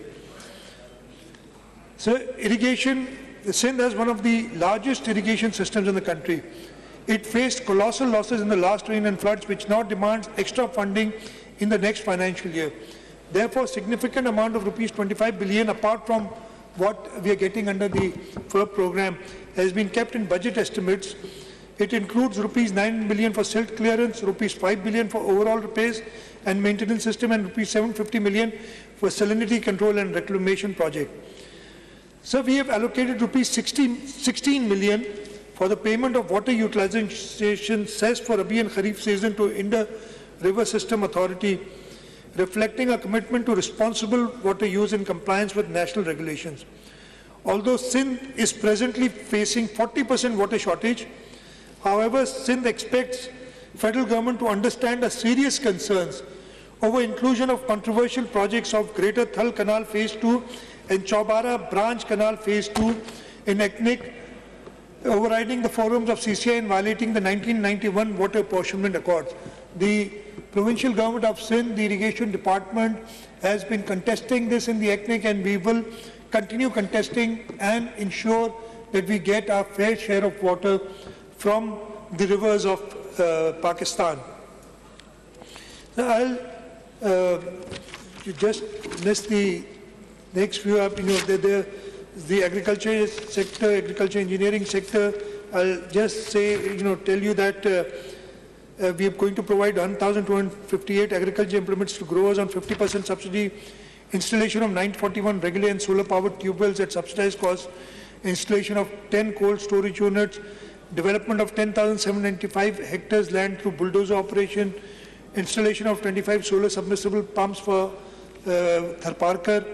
So irrigation, Sindh has one of the largest irrigation systems in the country. It faced colossal losses in the last rain and floods, which now demands extra funding in the next financial year. Therefore, significant amount of rupees 25 billion, apart from what we are getting under the FERB program, has been kept in budget estimates. It includes rupees 9 billion for silt clearance, rupees 5 billion for overall repairs and maintenance system, and rupees 750 million for salinity control and reclamation project. So we have allocated rupees 16 million for the payment of water utilization cess for Rabi and Kharif season to Indus River System Authority, reflecting a commitment to responsible water use in compliance with national regulations. Although Sindh is presently facing 40% water shortage, however, Sindh expects federal government to understand the serious concerns over inclusion of controversial projects of Greater Thal Canal Phase 2 and Chaubara Branch Canal Phase 2 in ethnic, overriding the forums of CCI and violating the 1991 Water Apportionment Accords. The Provincial Government of Sindh, the Irrigation Department, has been contesting this in the ethnic, and we will continue contesting and ensure that we get our fair share of water from the rivers of Pakistan. Now, I'll just list the next few up. The agriculture sector, agriculture engineering sector. I'll just say, tell you that we are going to provide 1,258 agriculture implements to growers on 50% subsidy, installation of 941 regular and solar powered tube wells at subsidized cost, installation of 10 cold storage units, development of 10,795 hectares land through bulldozer operation, installation of 25 solar submersible pumps for Tharparkar,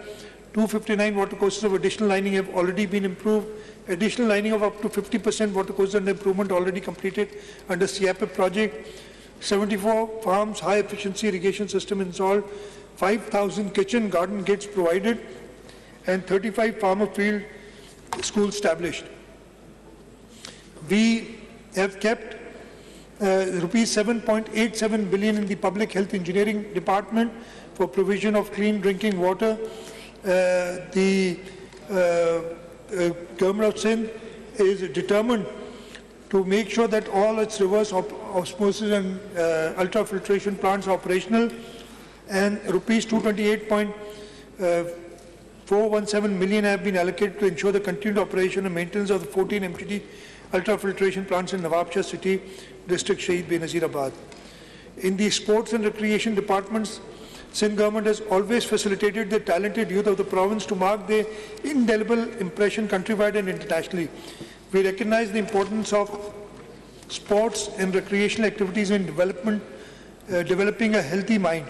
259 watercourses of additional lining have already been improved, additional lining of up to 50% watercourses under improvement already completed under CIAP project, 74 farms high efficiency irrigation system installed, 5,000 kitchen garden gates provided, and 35 farmer field schools established. We have kept rupees 7.87 billion in the Public Health Engineering Department for provision of clean drinking water. The Government of Sindh is determined to make sure that all its reverse osmosis and ultrafiltration plants are operational, and rupees 228.417 million have been allocated to ensure the continued operation and maintenance of the 14 MTD ultrafiltration plants in Nawab Shah City, District Shaheed Benazirabad. In the sports and recreation departments, Sindh government has always facilitated the talented youth of the province to mark their indelible impression countrywide and internationally. We recognize the importance of sports and recreational activities in developing a healthy mind.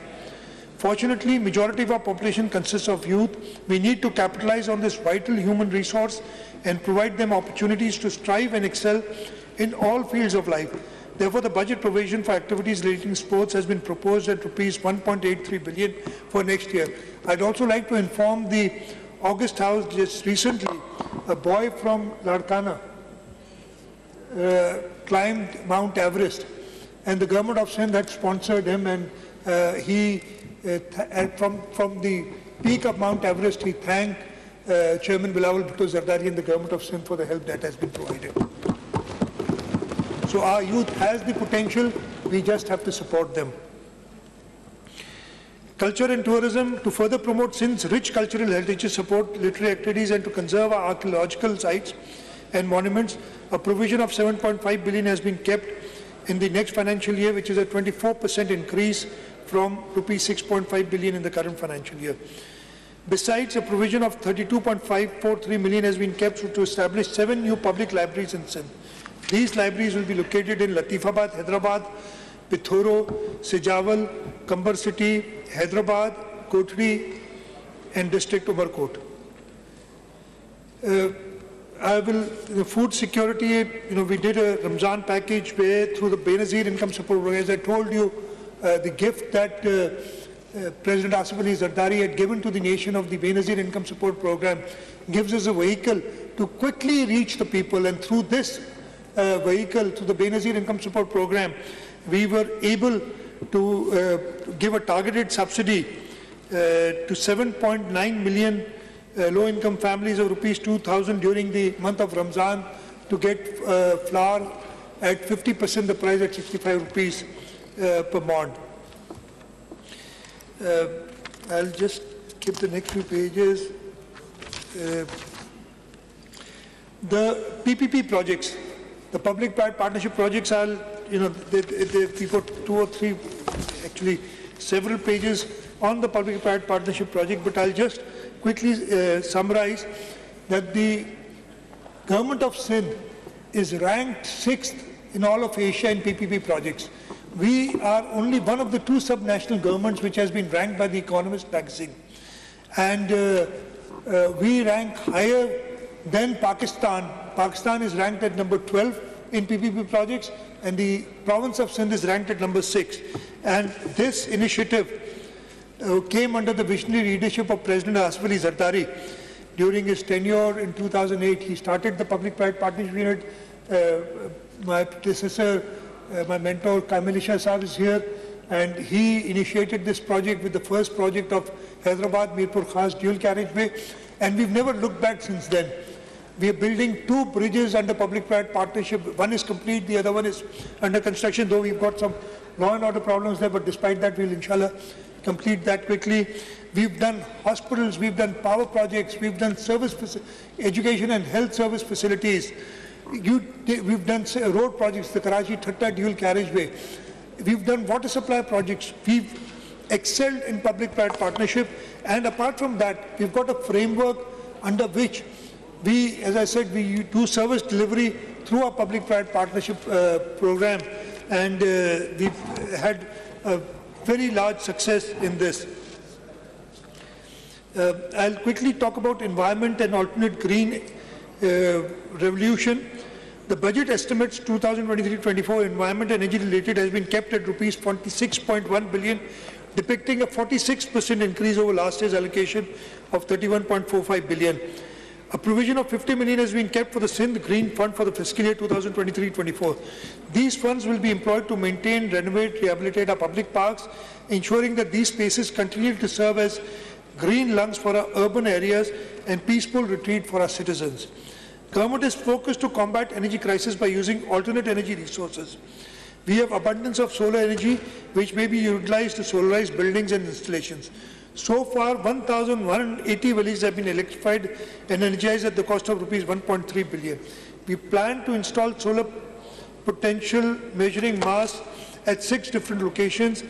Fortunately, majority of our population consists of youth. We need to capitalize on this vital human resource and provide them opportunities to strive and excel in all fields of life. Therefore, the budget provision for activities relating to sports has been proposed at rupees 1.83 billion for next year. I'd also like to inform the August House just recently, a boy from Larkana climbed Mount Everest, and the Government of Sindh had sponsored him, and from the peak of Mount Everest, he thanked Chairman Bilawal, Bhutto and the Government of Sindh for the help that has been provided. So our youth has the potential, we just have to support them. Culture and tourism, to further promote Sindh's rich cultural heritage, support literary activities and to conserve our archaeological sites and monuments, a provision of 7.5 billion has been kept in the next financial year, which is a 24% increase from rupees 6.5 billion in the current financial year. Besides, a provision of 32.543 million has been kept to establish 7 new public libraries in Sindh. These libraries will be located in Latifabad, Hyderabad, Pithoro, Sejawal, Kambar City, Hyderabad, Kotri, and District Umarkot. Food security, we did a Ramzan package where through the Benazir income support program, as I told you, the gift that President Asif Ali Zardari had given to the nation of the Benazir income support program gives us a vehicle to quickly reach the people, and through this vehicle, through the Benazir income support program, we were able to give a targeted subsidy to 7.9 million low-income families of rupees 2,000 during the month of Ramzan to get flour at 50% the price at 65 rupees per mod. I'll just skip the next few pages. The PPP projects, the public-private partnership projects are, we put 2 or 3, actually several pages on the public-private partnership project, but I'll just quickly summarize that the Government of Sindh is ranked 6th in all of Asia in PPP projects. We are only one of the 2 subnational governments which has been ranked by the Economist magazine. And we rank higher than Pakistan. Pakistan is ranked at number 12 in PPP projects, and the province of Sindh is ranked at number 6. And this initiative came under the visionary leadership of President Asif Ali Zardari. during his tenure in 2008. He started the public-private partnership unit. My predecessor, my mentor, Kamilisha Saab is here, and he initiated this project with the first project of Hyderabad Mirpur Khas dual carriageway, and we've never looked back since then. We are building 2 bridges under public-private partnership. One is complete, the other one is under construction, though we've got some law and order problems there, but despite that, we'll inshallah complete that quickly. We've done hospitals, we've done power projects, we've done education and health service facilities. We've done road projects, the Karachi-Thatta dual carriageway. We've done water supply projects. We've excelled in public-private partnership. And apart from that, we've got a framework under which we, as I said, we do service delivery through our public-private partnership program. And we've had a very large success in this. I'll quickly talk about environment and alternate green revolution. The budget estimates 2023-24 environment and energy related has been kept at rupees 46.1 billion, depicting a 46% increase over last year's allocation of 31.45 billion. A provision of 50 million has been kept for the Sindh Green Fund for the fiscal year 2023-24. These funds will be employed to maintain, renovate, rehabilitate our public parks, ensuring that these spaces continue to serve as green lungs for our urban areas and peaceful retreat for our citizens. Government is focused to combat energy crisis by using alternate energy resources. We have abundance of solar energy which may be utilized to solarize buildings and installations. So far, 1,180 villages have been electrified and energized at the cost of rupees 1.3 billion. We plan to install solar potential measuring masts at 6 different locations,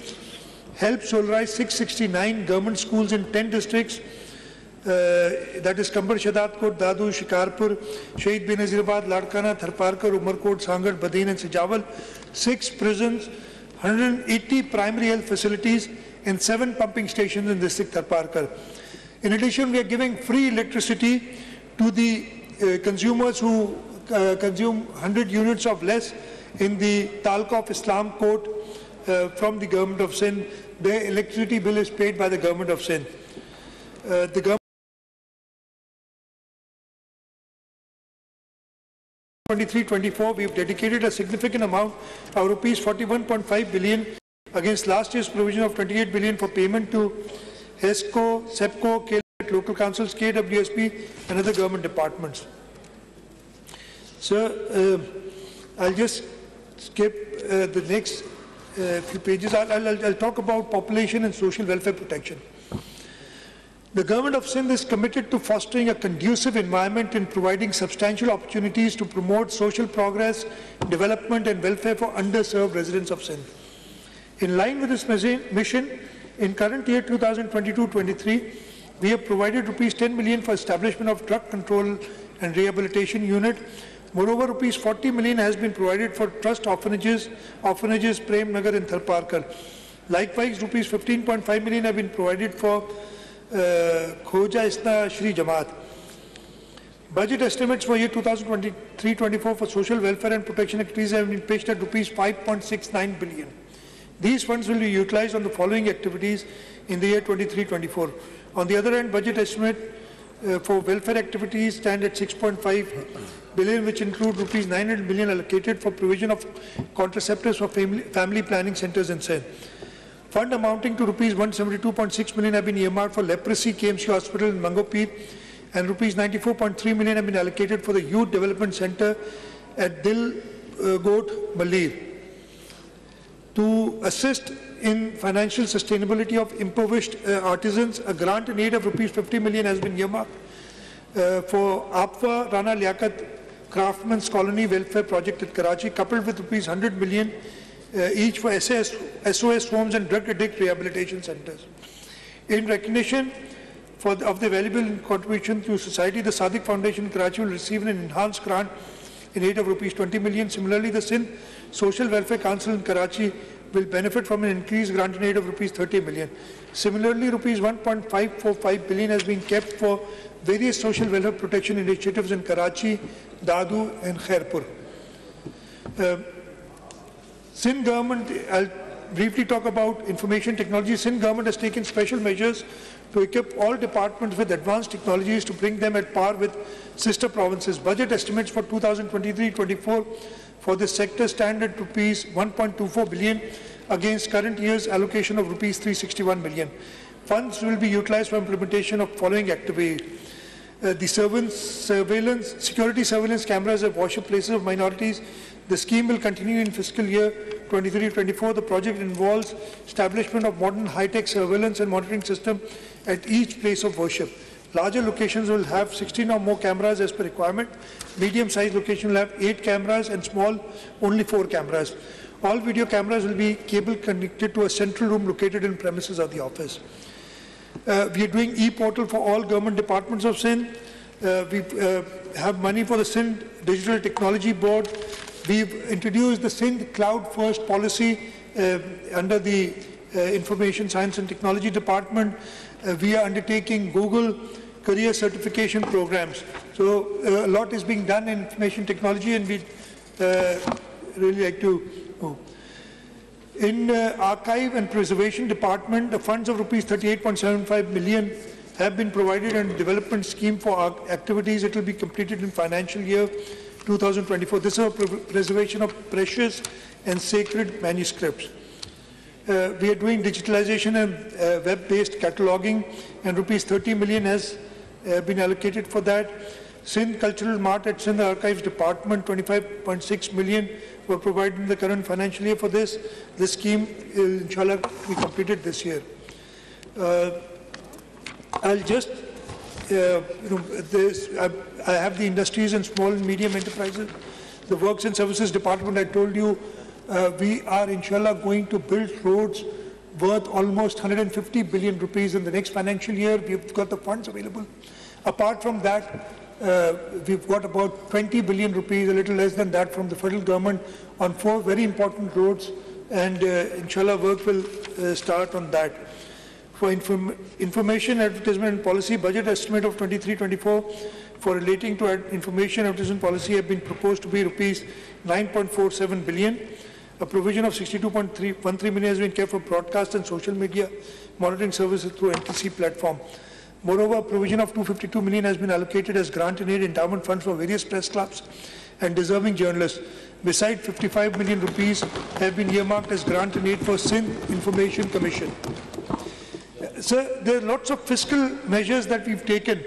help solarize 669 government schools in 10 districts, that is Kambar Shadatkot, Dadu, Shikarpur, Shahid Benazirabad, Ladkana, Tharparkar, Umarkot, Sangat, Badin and Sijawal, 6 prisons, 180 primary health facilities and 7 pumping stations in district Tharparkar. In addition, we are giving free electricity to the consumers who consume 100 units of less in the Talqa of Islam Court from the government of Sindh. Their electricity bill is paid by the government of Sindh. The government 23-24, we have dedicated a significant amount of rupees 41.5 billion against last year's provision of 28 billion for payment to HESCO, SEPCO, KLET, local councils, KWSP and other government departments. Sir, I'll just skip the next few pages. I'll talk about population and social welfare protection. The government of Sindh is committed to fostering a conducive environment and providing substantial opportunities to promote social progress, development and welfare for underserved residents of Sindh. In line with this mission, in current year 2022-23, we have provided rupees 10 million for establishment of drug control and rehabilitation unit. Moreover, rupees 40 million has been provided for trust orphanages Prem Nagar and Tharparkar. Likewise, rupees 15.5 million have been provided for Khoja Isna Shri Jamaat. Budget estimates for year 2023-24 for social welfare and protection activities have been pitched at rupees 5.69 billion. These funds will be utilized on the following activities in the year 23-24. On the other hand, budget estimate for welfare activities stand at 6.5 billion, which include rupees 900 million allocated for provision of contraceptives for family planning centers in Sindh. Fund amounting to rupees 172.6 million have been earmarked for leprosy KMC hospital in Mangopir, and rupees 94.3 million have been allocated for the youth development center at Goat Malir. To assist in financial sustainability of impoverished artisans, a grant in aid of rupees 50 million has been earmarked for Apwa Rana Liaquat Craftsmen's Colony Welfare Project at Karachi, coupled with rupees 100 million each for SOS homes and drug addict rehabilitation centers. In recognition of the valuable contribution to society, the Sadiq Foundation in Karachi will receive an enhanced grant in aid of rupees 20 million. Similarly, the Sindh Social Welfare Council in Karachi will benefit from an increased grant in aid of rupees 30 million. Similarly, rupees 1.545 billion has been kept for various social welfare protection initiatives in Karachi, Dadu and Khairpur. Sindh government, I'll briefly talk about information technology. Sindh government has taken special measures to equip all departments with advanced technologies to bring them at par with sister provinces. Budget estimates for 2023-24 for this sector stand at rupees 1.24 billion against current year's allocation of rupees 361 million. Funds will be utilized for implementation of following activities. The security surveillance cameras at worship places of minorities. The scheme will continue in fiscal year 23-24. The project involves establishment of modern high-tech surveillance and monitoring system at each place of worship. Larger locations will have 16 or more cameras as per requirement. Medium-sized location will have 8 cameras and small only 4 cameras. All video cameras will be cable connected to a central room located in premises of the office. We are doing e-portal for all government departments of Sindh. We have money for the Sindh Digital Technology Board. We've introduced the Sindh Cloud First policy under the Information Science and Technology Department. We are undertaking Google career certification programs. So a lot is being done in information technology, and we'd really like to move. In Archive and Preservation Department, the funds of rupees 38.75 million have been provided in development scheme for our activities. It will be completed in financial year 2024. This is a preservation of precious and sacred manuscripts. We are doing digitalization and web-based cataloging, and rupees 30 million has been allocated for that. Sindh Cultural Mart at Sindh Archives Department, 25.6 million were provided in the current financial year for this. This scheme will, inshallah, be completed this year. I'll just, I have the industries and small and medium enterprises. The Works and Services Department, I told you, we are, inshallah, going to build roads worth almost 150 billion rupees in the next financial year. We've got the funds available. Apart from that, we've got about 20 billion rupees, a little less than that, from the federal government on 4 very important roads, and inshallah work will start on that. For information, advertisement and policy, budget estimate of 23-24 for relating to information, advertisement policy have been proposed to be rupees 9.47 billion. A provision of 62.13 million has been kept for broadcast and social media monitoring services through NTC platform. Moreover, a provision of 252 million has been allocated as grant and aid endowment funds for various press clubs and deserving journalists. Besides, 55 million rupees have been earmarked as grant and aid for Sindh Information Commission. Sir, there are lots of fiscal measures that we've taken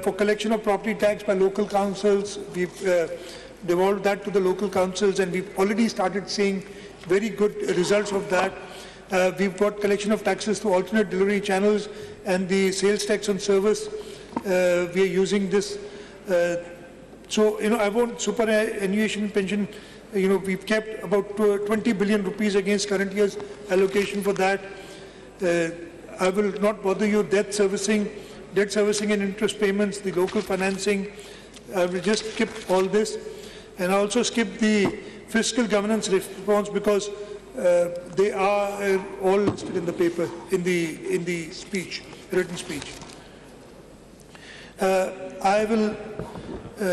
for collection of property tax by local councils. We've devolved that to the local councils, and we've already started seeing very good results of that. We've got collection of taxes through alternate delivery channels and the sales tax on service. We are using this. So, I want superannuation pension. We've kept about 20 billion rupees against current year's allocation for that. I will not bother you. Debt servicing and interest payments, the local financing. I will just skip all this, and I also skip the fiscal governance response because they are all listed in the paper, in the speech, written speech. I will,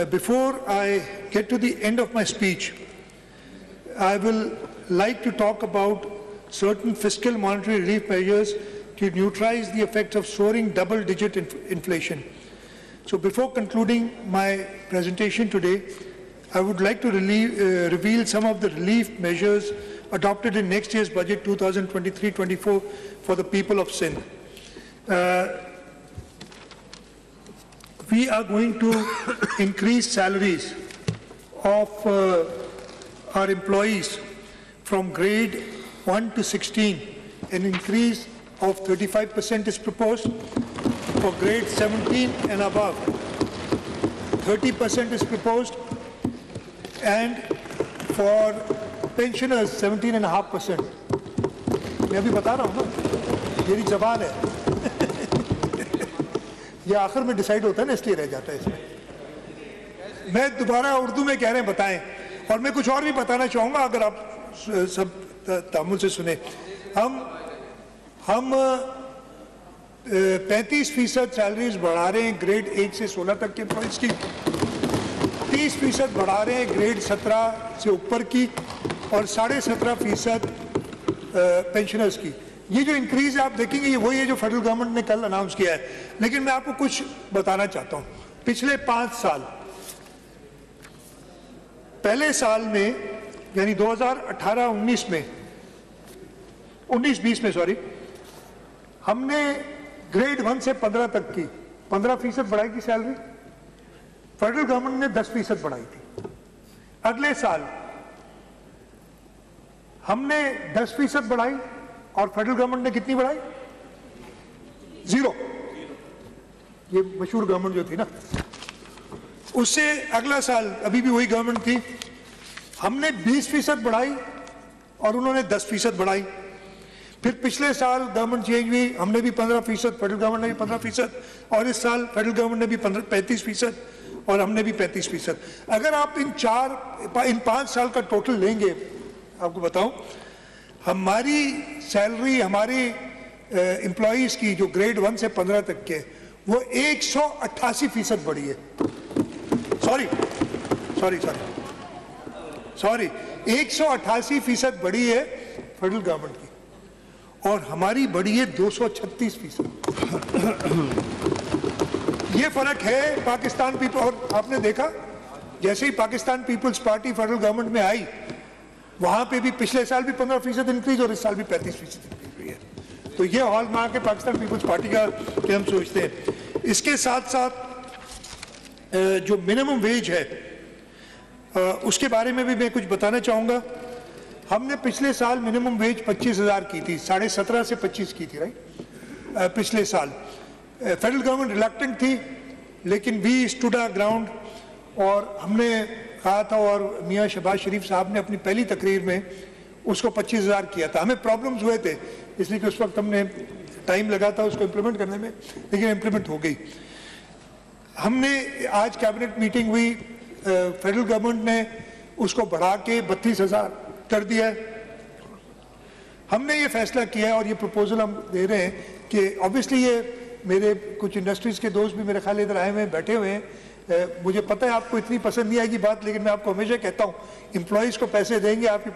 before I get to the end of my speech, I will like to talk about certain fiscal monetary relief measures to neutralize the effects of soaring double-digit inflation. So before concluding my presentation today, I would like to reveal some of the relief measures adopted in next year's budget 2023-24 for the people of Sindh. We are going to increase salaries of our employees from grade 1 to 16. An increase of 35% is proposed. For grade 17 and above, 30% is proposed, and for pensioners 17.5%. मैं अभी बता रहा हूँ ना, मेरी जबान है। ये आखिर में डिसाइड होता है ना, इसलिए रह जाता है इसमें। मैं दोबारा उर्दू में कह रहे हैं बताएं, और मैं कुछ और भी बताना चाहूँगा अगर आप सब तामुल से सुने। हम 35% सैलरीज बढ़ा रहे हैं ग्रेड 1 से 16 तक के एम्प्लॉइज की, 30% बढ़ा रहे हैं ग्रेड 17 से ऊपर की, और 17.5% पेंशनर्स की। ये जो इंक्रीज आप देखेंगे ये वही है जो फेडरल गवर्नमेंट ने कल अनाउंस किया है। लेकिन मैं आपको कुछ बताना चाहता हूँ। पिछले 5 साल, पहले साल में यानी 2018-19 में, 19-20 में सॉरी, हमने ग्रेड 1 से 15 तक की 15% बढ़ाई थी सैलरी, फेडरल गवर्नमेंट ने 10% बढ़ाई थी। अगले साल हमने 10% बढ़ाई और फेडरल गवर्नमेंट ने कितनी बढ़ाई? 0। ये मशहूर गवर्नमेंट जो थी ना, उससे अगला साल अभी भी वही गवर्नमेंट थी, हमने 20% बढ़ाई और उन्होंने 10% बढ़ाई। फिर पिछले साल गवर्नमेंट चेंज हुई, हमने भी 15%, फेडरल गवर्नमेंट ने भी 15%, और इस साल फेडरल गवर्नमेंट ने भी 35% और हमने भी 35%। अगर आप इन 5 साल का टोटल लेंगे, आपको बताऊं, हमारी सैलरी हमारी एम्प्लॉइज की जो ग्रेड 1 से 15 तक के, वो 188% बढ़ी है। सॉरी 188% बढ़ी है फेडरल गवर्नमेंट की, और हमारी बढ़ी है 236%। ये फर्क है पाकिस्तान पीपल। और आपने देखा जैसे ही Pakistan peoples party federal government में आई, वहां पे भी पिछले साल भी 15% इंक्रीज और इस साल भी 35% इंक्रीज हुई है। तो ये हॉलमार्क है पाकिस्तान पीपल्स पार्टी का कि हम सोचते हैं। इसके साथ साथ जो मिनिमम वेज है उसके बारे में भी मैं कुछ बताना चाहूँगा। हमने पिछले साल मिनिमम वेज 25,000 की थी, 17.5 से 25 की थी, राइट। पिछले साल फेडरल गवर्नमेंट रिलक्टेंट थी, लेकिन वी स्टूड आवर ग्राउंड, और हमने कहा था, और मियाँ शहबाज शरीफ साहब ने अपनी पहली तकरीर में उसको 25,000 किया था। हमें प्रॉब्लम्स हुए थे, इसलिए कि उस वक्त हमने टाइम लगा था उसको इम्प्लीमेंट करने में, लेकिन इम्प्लीमेंट हो गई। हमने आज कैबिनेट मीटिंग हुई, फेडरल गवर्नमेंट ने उसको बढ़ा के 32,000 कर दिया है। हमने ये फैसला किया है और ये प्रपोजल हम दे रहे हैं कि ऑब्वियसली ये मेरे कुछ इंडस्ट्रीज के दोस्त भी मेरे ख्याल इधर आए हुए हैं, बैठे हुए हैं। मुझे पता है आपको इतनी पसंद नहीं आएगी बात, लेकिन मैं आपको हमेशा कहता हूँ, एम्प्लॉयज़ को पैसे देंगे, आपकी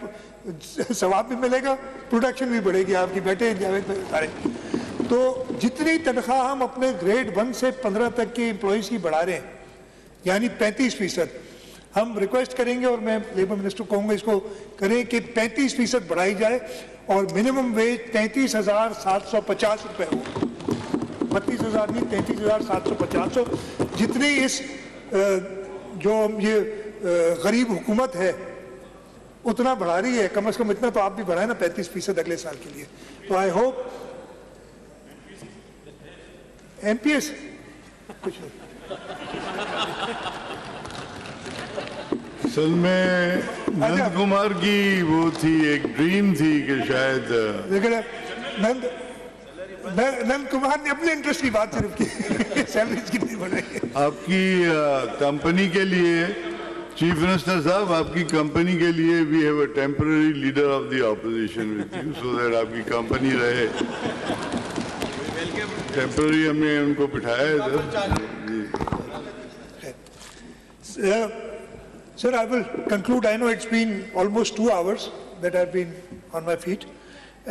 सवाब भी मिलेगा, प्रोडक्शन भी बढ़ेगी आपकी, बैठे सारे। तो जितनी तनख्वाह हम अपने ग्रेड 1 से 15 तक के एम्प्लॉयज़ की बढ़ा रहे हैं, यानी 35%, हम रिक्वेस्ट करेंगे और मैं लेबर मिनिस्टर को कहूँगा इसको करें कि 35% बढ़ाई जाए और मिनिमम वेज 33,750 रुपये हो। 32,000 नहीं, 33,750 हो। जितनी इस जो ये गरीब हुकूमत है उतना बढ़ा रही है, कम से कम इतना तो आप भी बढ़ाए ना, 35% अगले साल के लिए। तो आई होप एमपीएस कुछ नहीं। असल में नंद कुमार की वो थी, एक ड्रीम थी कि शायद, लेकिन नंद कुमार ने अपने इंटरेस्ट की बात सिर्फ की, सैलरीज कितनी बढ़ेगी। आपकी कंपनी के लिए चीफ मिनिस्टर साहब, आपकी कंपनी के लिए we have a temporary leader of the opposition with you, so that आपकी कंपनी रहे। टेम्पररी हमने उनको बिठाया इधर। Sir, I will conclude. I know it's been almost 2 hours that I've been on my feet,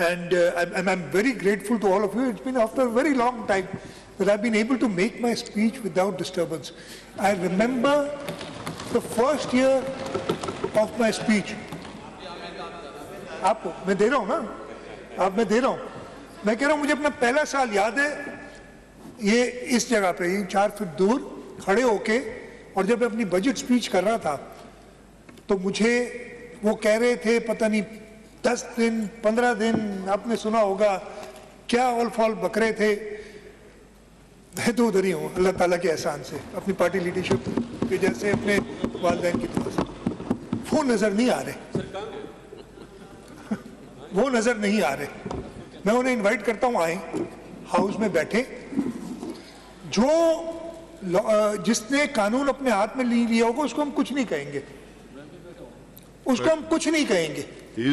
and I'm very grateful to all of you. It's been after a very long time that I've been able to make my speech without disturbance. I remember the first year of my speech. आपको मैं दे रहा हूँ ना, आप मैं दे रहा हूँ, मैं कह रहा हूँ मुझे अपना पहला साल याद है, ये इस जगह पे 4 फीट दूर खड़े होके, और जब मैं अपनी बजट स्पीच कर रहा था तो मुझे वो कह रहे थे, पता नहीं 10 दिन 15 दिन, आपने सुना होगा क्या ऑल फॉल बक रहे थे। मैं तो उधर ही हूँ अल्लाह ताला के एहसान से, अपनी पार्टी लीडरशिप के जैसे, अपने वालिदैन की तरफ से। वो नज़र नहीं आ रहे, वो नज़र नहीं आ रहे। मैं उन्हें इनवाइट करता हूँ, आए हाउस में बैठे। जो जिसने कानून अपने हाथ में लिया होगा उसको हम कुछ नहीं कहेंगे, उसको हम कुछ नहीं कहेंगे,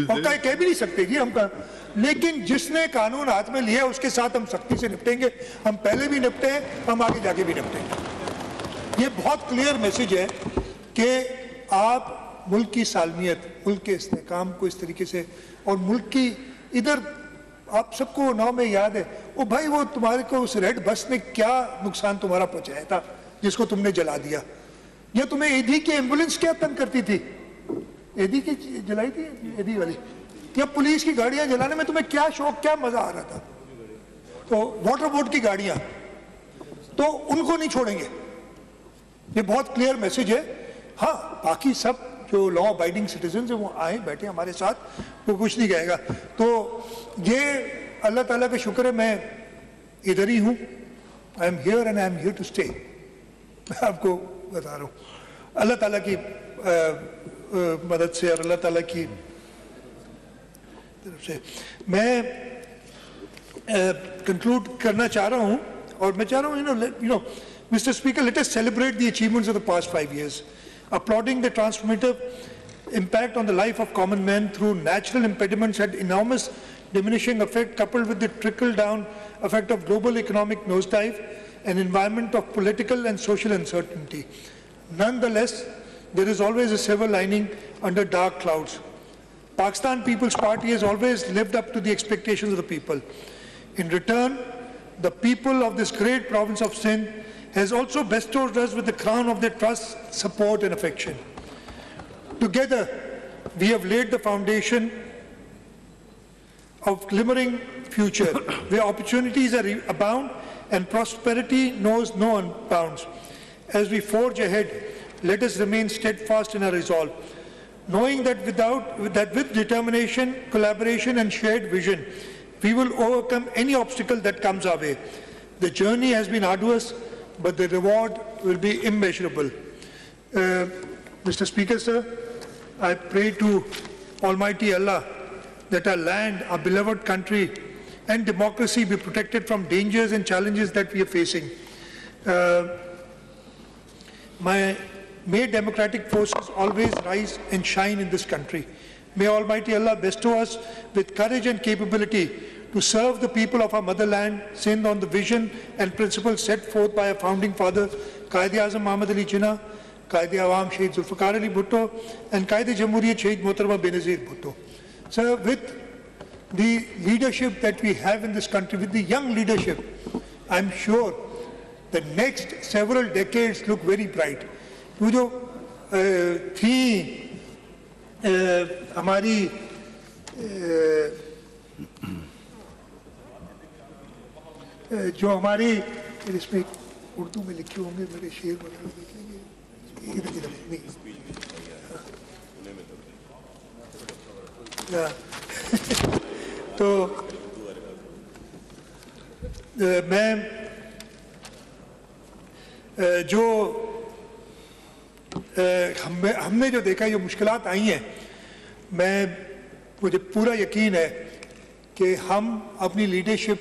और कह भी नहीं सकते जी हम। लेकिन जिसने कानून हाथ में लिया उसके साथ हम सख्ती से निपटेंगे। हम पहले भी निपटे हैं, हम आगे जाके भी निपटेंगे। ये बहुत क्लियर मैसेज है कि आप मुल्क की सालमियत, मुल्क के इस्तेहकाम को इस तरीके से, और मुल्क की इधर आप सबको नाव में याद है वो भाई, वो तुम्हारे को उस रेड बस ने क्या नुकसान तुम्हारा पहुंचाया था जिसको तुमने जला दिया, या तुम्हें एधी की एम्बुलेंस क्या तंग करती थी, एधी की जलाई थी एधी वाली, या पुलिस की गाड़ियां जलाने में तुम्हें क्या शौक, क्या मजा आ रहा था। तो वाटर बोर्ड की गाड़ियां, तो उनको नहीं छोड़ेंगे, ये बहुत क्लियर मैसेज है। हाँ, बाकी सब जो लॉ अबाइडिंग सिटीजन है वो आए बैठे हमारे साथ, वो कुछ नहीं कहेगा। तो ये अल्लाह ताला का शुक्र है मैं इधर ही हूँ, I am here and I am here to stay. मैं आपको बता रहा हूँ अल्लाह ताला की मदद से और अल्लाह ताला की तरफ से मैं कंक्लूड करना चाह रहा हूँ। और मैं चाह रहा हूँ you know Mr. Speaker, let us celebrate the achievements of the past 5 years, applauding the transformative impact on the life of common men through natural impediments had enormous diminishing effect, coupled with the trickle-down effect of global economic nosedive, an environment of political and social uncertainty. Nonetheless, there is always a silver lining under dark clouds. Pakistan People's Party has always lived up to the expectations of the people. In return, the people of this great province of Sindh has also bestowed us with the crown of their trust, support and affection. Together, we have laid the foundation of glimmering future, where opportunities are abound and prosperity knows no bounds. As we forge ahead, let us remain steadfast in our resolve, knowing that with determination, collaboration and shared vision, we will overcome any obstacle that comes our way. The journey has been arduous, but the reward will be immeasurable. Mr. Speaker, sir, I pray to Almighty Allah that our land, our beloved country and democracy be protected from dangers and challenges that we are facing. May democratic forces always rise and shine in this country. May Almighty Allah bestow us with courage and capability to serve the people of our motherland, Sindh, on the vision and principles set forth by our founding father, Quaid-e-Azam Muhammad Ali Jinnah, Quaid-e-Awam Shaheed Zulfikar Ali Bhutto, and Quaid-e-Jamhuriyat Shaheed Mohtarama Benazir Bhutto. So with the leadership that we have in this country, with the young leadership, I'm sure the next several decades look very bright. वो जो थी हमारी जो हमारी इसमें उर्दू में लिखे होंगे मेरे शेर वगैरह देख लेंगे इधर नहीं तो मैं जो हमने जो देखा ये मुश्किलात आई हैं, मुझे पूरा यकीन है कि हम अपनी लीडरशिप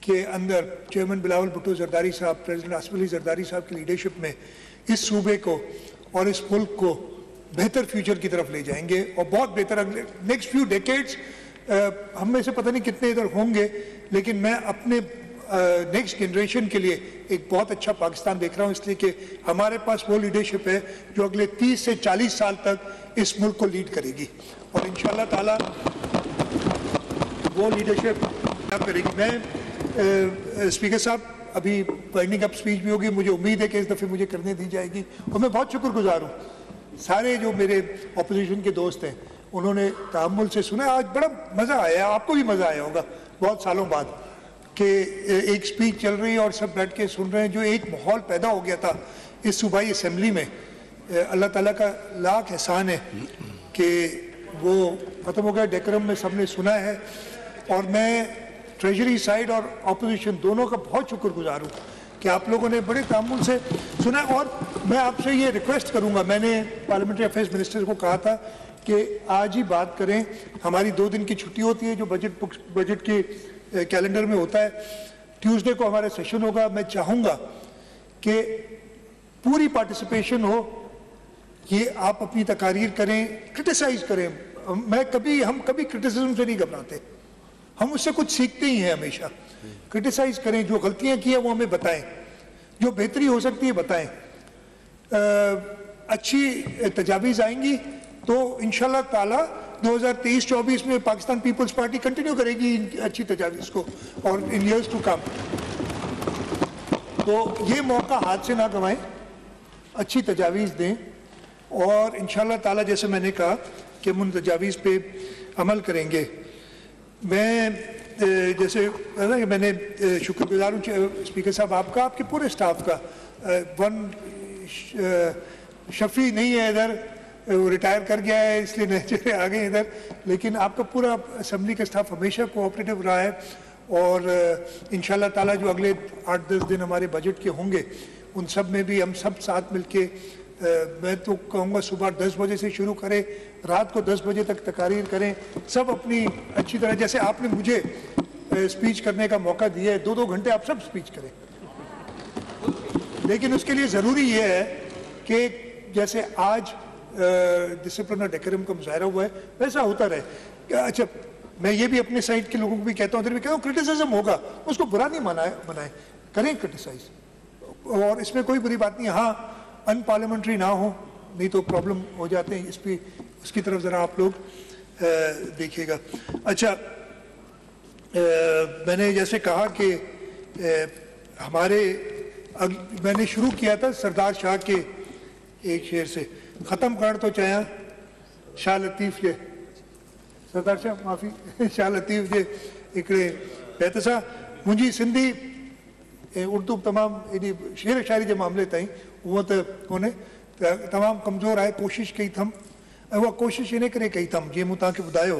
के अंदर चेयरमैन बिलावल भुट्टो जरदारी साहब, प्रेसिडेंट आसिफ अली जरदारी साहब की लीडरशिप में इस सूबे को और इस मुल्क को बेहतर फ्यूचर की तरफ ले जाएंगे और बहुत बेहतर अगले नेक्स्ट फ्यू डेकेड्स हम में से पता नहीं कितने इधर होंगे, लेकिन मैं अपने नेक्स्ट जनरेशन के लिए एक बहुत अच्छा पाकिस्तान देख रहा हूँ, इसलिए कि हमारे पास वो लीडरशिप है जो अगले 30 से 40 साल तक इस मुल्क को लीड करेगी और इंशाअल्लाह ताला वो लीडरशिप करेगी। मैं स्पीकर साहब अभी वाइंडिंग अप स्पीच भी होगी, मुझे उम्मीद है कि इस दफ़े मुझे करने दी जाएगी और मैं बहुत शुक्रगुजार हूँ सारे जो मेरे अपोजिशन के दोस्त हैं, उन्होंने तहम्मुल से सुना। आज बड़ा मज़ा आया, आपको भी मज़ा आया होगा बहुत सालों बाद कि एक स्पीच चल रही है और सब बैठ के सुन रहे हैं। जो एक माहौल पैदा हो गया था इस सूबाई असम्बली में, अल्लाह ताला का लाख एहसान है कि वो ख़त्म हो गया, डेकोरम में सबने सुना है और मैं ट्रेजरी साइड और अपोजिशन दोनों का बहुत शुक्रगुजार हूँ कि आप लोगों ने बड़े तामुल से सुना। और मैं आपसे ये रिक्वेस्ट करूँगा, मैंने पार्लियामेंट्री अफेयर्स मिनिस्टर को कहा था कि आज ही बात करें, हमारी 2 दिन की छुट्टी होती है जो बजट के कैलेंडर में होता है, ट्यूसडे को हमारा सेशन होगा। मैं चाहूँगा कि पूरी पार्टिसिपेशन हो, ये आप अपनी तकारीर करें, क्रिटिसाइज़ करें। हम कभी क्रिटिसिज्म से नहीं घबराते, हम उससे कुछ सीखते ही हैं हमेशा। क्रिटिसाइज़ करें, जो गलतियाँ की हैं वो हमें बताएं, जो बेहतरी हो सकती है बताएं। अच्छी तजावीज़ आएंगी तो इंशाल्लाह ताला 2023-24 में पाकिस्तान पीपल्स पार्टी कंटिन्यू करेगी अच्छी तजावीज़ को और इन इयर्स टू कम। तो ये मौका हाथ से ना गंवाएं, अच्छी तजावीज़ दें और इंशाल्लाह ताला जैसे मैंने कहा कि हम उन तजावीज़ पे अमल करेंगे। मैं जैसे मैंने शुक्रगुजार हूँ स्पीकर साहब आपका, आपके पूरे स्टाफ का। शफी नहीं है इधर, वो रिटायर कर गया है इसलिए नए आ गए इधर, लेकिन आपका पूरा असेंबली का स्टाफ हमेशा कोऑपरेटिव रहा है। और इंशाल्लाह ताला जो अगले 8-10 दिन हमारे बजट के होंगे उन सब में भी हम सब साथ मिलके, मैं तो कहूँगा सुबह 10 बजे से शुरू करें, रात को 10 बजे तक तकारीर करें, सब अपनी अच्छी तरह, जैसे आपने मुझे स्पीच करने का मौका दिया है, 2-2 घंटे आप सब स्पीच करें। लेकिन उसके लिए ज़रूरी ये है कि जैसे आज डिसिप्लिन और डेकोरम का मुजाहरा हुआ है वैसा होता रहे। अच्छा, मैं ये भी अपने साइड के लोगों को भी कहता हूँ, इधर भी कहता हूँ, क्रिटिसिज्म होगा उसको बुरा नहीं बनाए, करें क्रिटिसाइज, और इसमें कोई बुरी बात नहीं। हाँ, अनपार्लियामेंट्री ना हो, नहीं तो प्रॉब्लम हो जाते हैं। इस पर उसकी तरफ ज़रा आप लोग देखिएगा। अच्छा, मैंने जैसे कहा कि मैंने शुरू किया था सरदार शाह के एक शेर से, ख़त्म कर तो चाहे शाह लतीफ़ जे, सरदार शाह माफ़ी शाह लतीफ़ जे हिकिड़े पैतसा मुंहिंजी सिंधी उर्दू तमामु एॾी शेर शाइरी जे मामले ताईं उहो त कोन्हे, तमामु कमज़ोर आहे। कोशिशि कई अथमि, ऐं उहा कोशिशि इन करे कई अथमि जीअं मूं तव्हांखे ॿुधायो,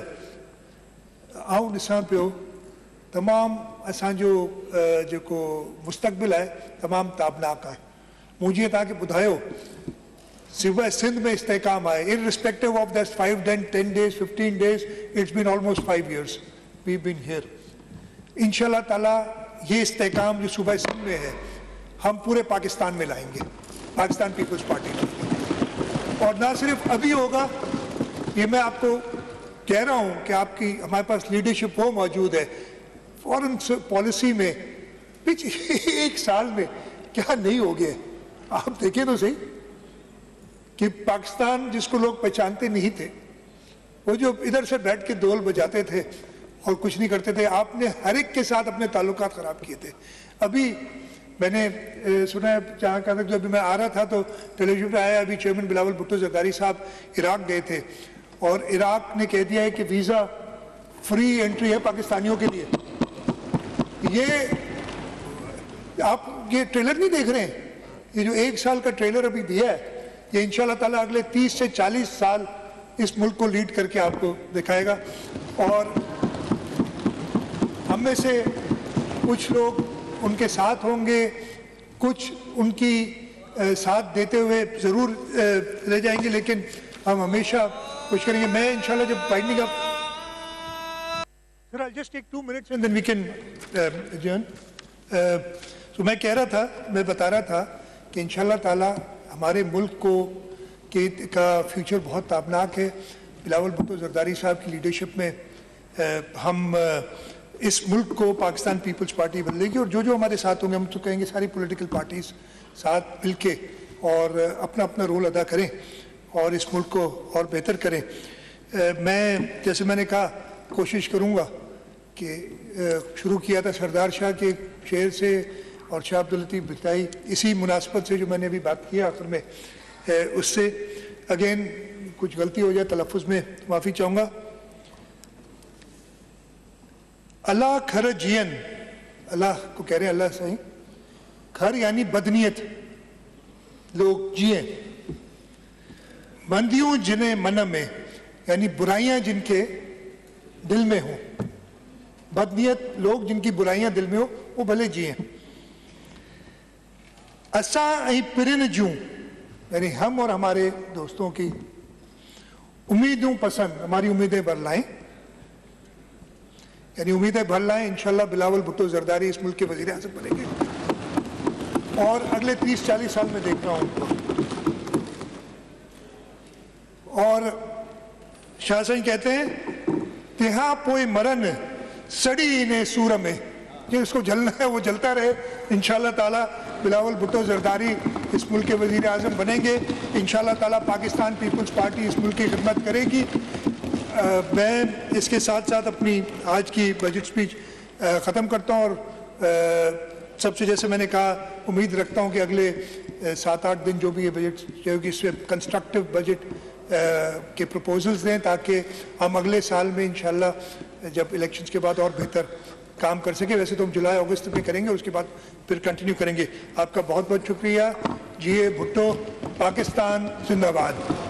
आउं ॾिसां पियो तमामु असांजो जेको मुस्तक़बिल आहे तमामु ताबनाक आहे। मूं जीअं तव्हांखे ॿुधायो सिवाय सिंध में इस्तेकाम आहे, irrespective of that 5 days, 10 days, 15 days, it's been almost 5 years we've been here। इंशाल्लाह ताला ये इस्तेकाम जो सूबा सिंध में है हम पूरे पाकिस्तान में लाएंगे, पाकिस्तान पीपल्स पार्टी में। और ना सिर्फ अभी होगा, ये मैं आपको कह रहा हूँ कि आपकी हमारे पास लीडरशिप वो मौजूद है। फॉरेन पॉलिसी में पिछले 1 साल में क्या नहीं हो गया, आप देखें तो सही कि पाकिस्तान जिसको लोग पहचानते नहीं थे, वो जो इधर से बैठ के ढोल बजाते थे और कुछ नहीं करते थे, आपने हर एक के साथ अपने ताल्लुकात ख़राब किए थे। अभी मैंने सुना है, जहाँ का जो अभी मैं आ रहा था तो टेलीविजन पर आया, अभी चेयरमैन बिलावल भुट्टो जरदारी साहब इराक गए थे और इराक ने कह दिया है कि वीज़ा फ्री एंट्री है पाकिस्तानियों के लिए। ये आप ये ट्रेलर नहीं देख रहे हैं, ये जो 1 साल का ट्रेलर अभी दिया है, ये इंशाल्लाह ताला अगले 30 से 40 साल इस मुल्क को लीड करके आपको दिखाएगा। और हम में से कुछ लोग उनके साथ होंगे, कुछ उनकी साथ देते हुए ज़रूर ले जाएंगे, लेकिन हम हमेशा कुछ करेंगे। मैं इंशाल्लाह जब binding up, I'll just take 2 minutes and then we can adjourn। तो मैं कह रहा था, मैं बता रहा था कि इंशाल्लाह ताला हमारे मुल्क का फ्यूचर बहुत ताबनाक है। बिलावल भुट्टो जरदारी साहब की लीडरशिप में हम इस मुल्क को पाकिस्तान पीपल्स पार्टी बदलेगी, और जो जो हमारे साथ होंगे हम तो कहेंगे सारी पॉलिटिकल पार्टीज साथ मिलके और अपना अपना रोल अदा करें और इस मुल्क को और बेहतर करें। मैं जैसे मैंने कहा कोशिश करूँगा कि शुरू किया था सरदार शाह के शेर से और शाह अब्दुल लतीफ़ भिटाई, इसी मुनासबत से जो मैंने अभी बात की आखिर में, उससे अगेन कुछ गलती हो जाए तलफ़ुज़ में माफ़ी चाहूँगा। अल्लाह खर जियन, अल्लाह को कह रहे हैं, अल्लाह सही खर यानी बदनीयत लोग जिए, मंदियों जिन्हें मन में यानी बुराइयां जिनके दिल में हो, बदनीयत लोग जिनकी बुराइयां दिल में हो वो भले जिए। असा ऐं पिरिन जूं यानी हम और हमारे दोस्तों की उम्मीदों पसंद, हमारी उम्मीदें भर लाएं, यानी उम्मीदें भर लाएं। इंशाल्लाह बिलावल भुट्टो जरदारी इस मुल्क के वज़ीर आज़म बनेंगे और अगले 30-40 साल में देख रहा हूँ उनको। और शाह साईं कहते हैं तिहा पोए मरन सड़ी ने सूर में, जिसको जलना है वो जलता रहे। इंशाअल्लाह ताला बिलावल भुट्टो जरदारी इस मुल्क के वज़ीर आज़म बनेंगे। इंशाअल्लाह ताला पाकिस्तान पीपल्स पार्टी इस मुल्क की खिदमत करेगी। मैं इसके साथ साथ अपनी आज की बजट स्पीच ख़त्म करता हूँ और सबसे जैसे मैंने कहा उम्मीद रखता हूँ कि अगले 7-8 दिन जो भी ये बजट जो कि इसमें कंस्ट्रक्टिव बजट के प्रपोजल्स दें ताकि हम अगले साल में इंशाल्लाह जब इलेक्शंस के बाद और बेहतर काम कर सके। वैसे तो हम जुलाई अगस्त में करेंगे, उसके बाद फिर कंटिन्यू करेंगे। आपका बहुत बहुत शुक्रिया। जी भुट्टो, पाकिस्तान जिंदाबाद।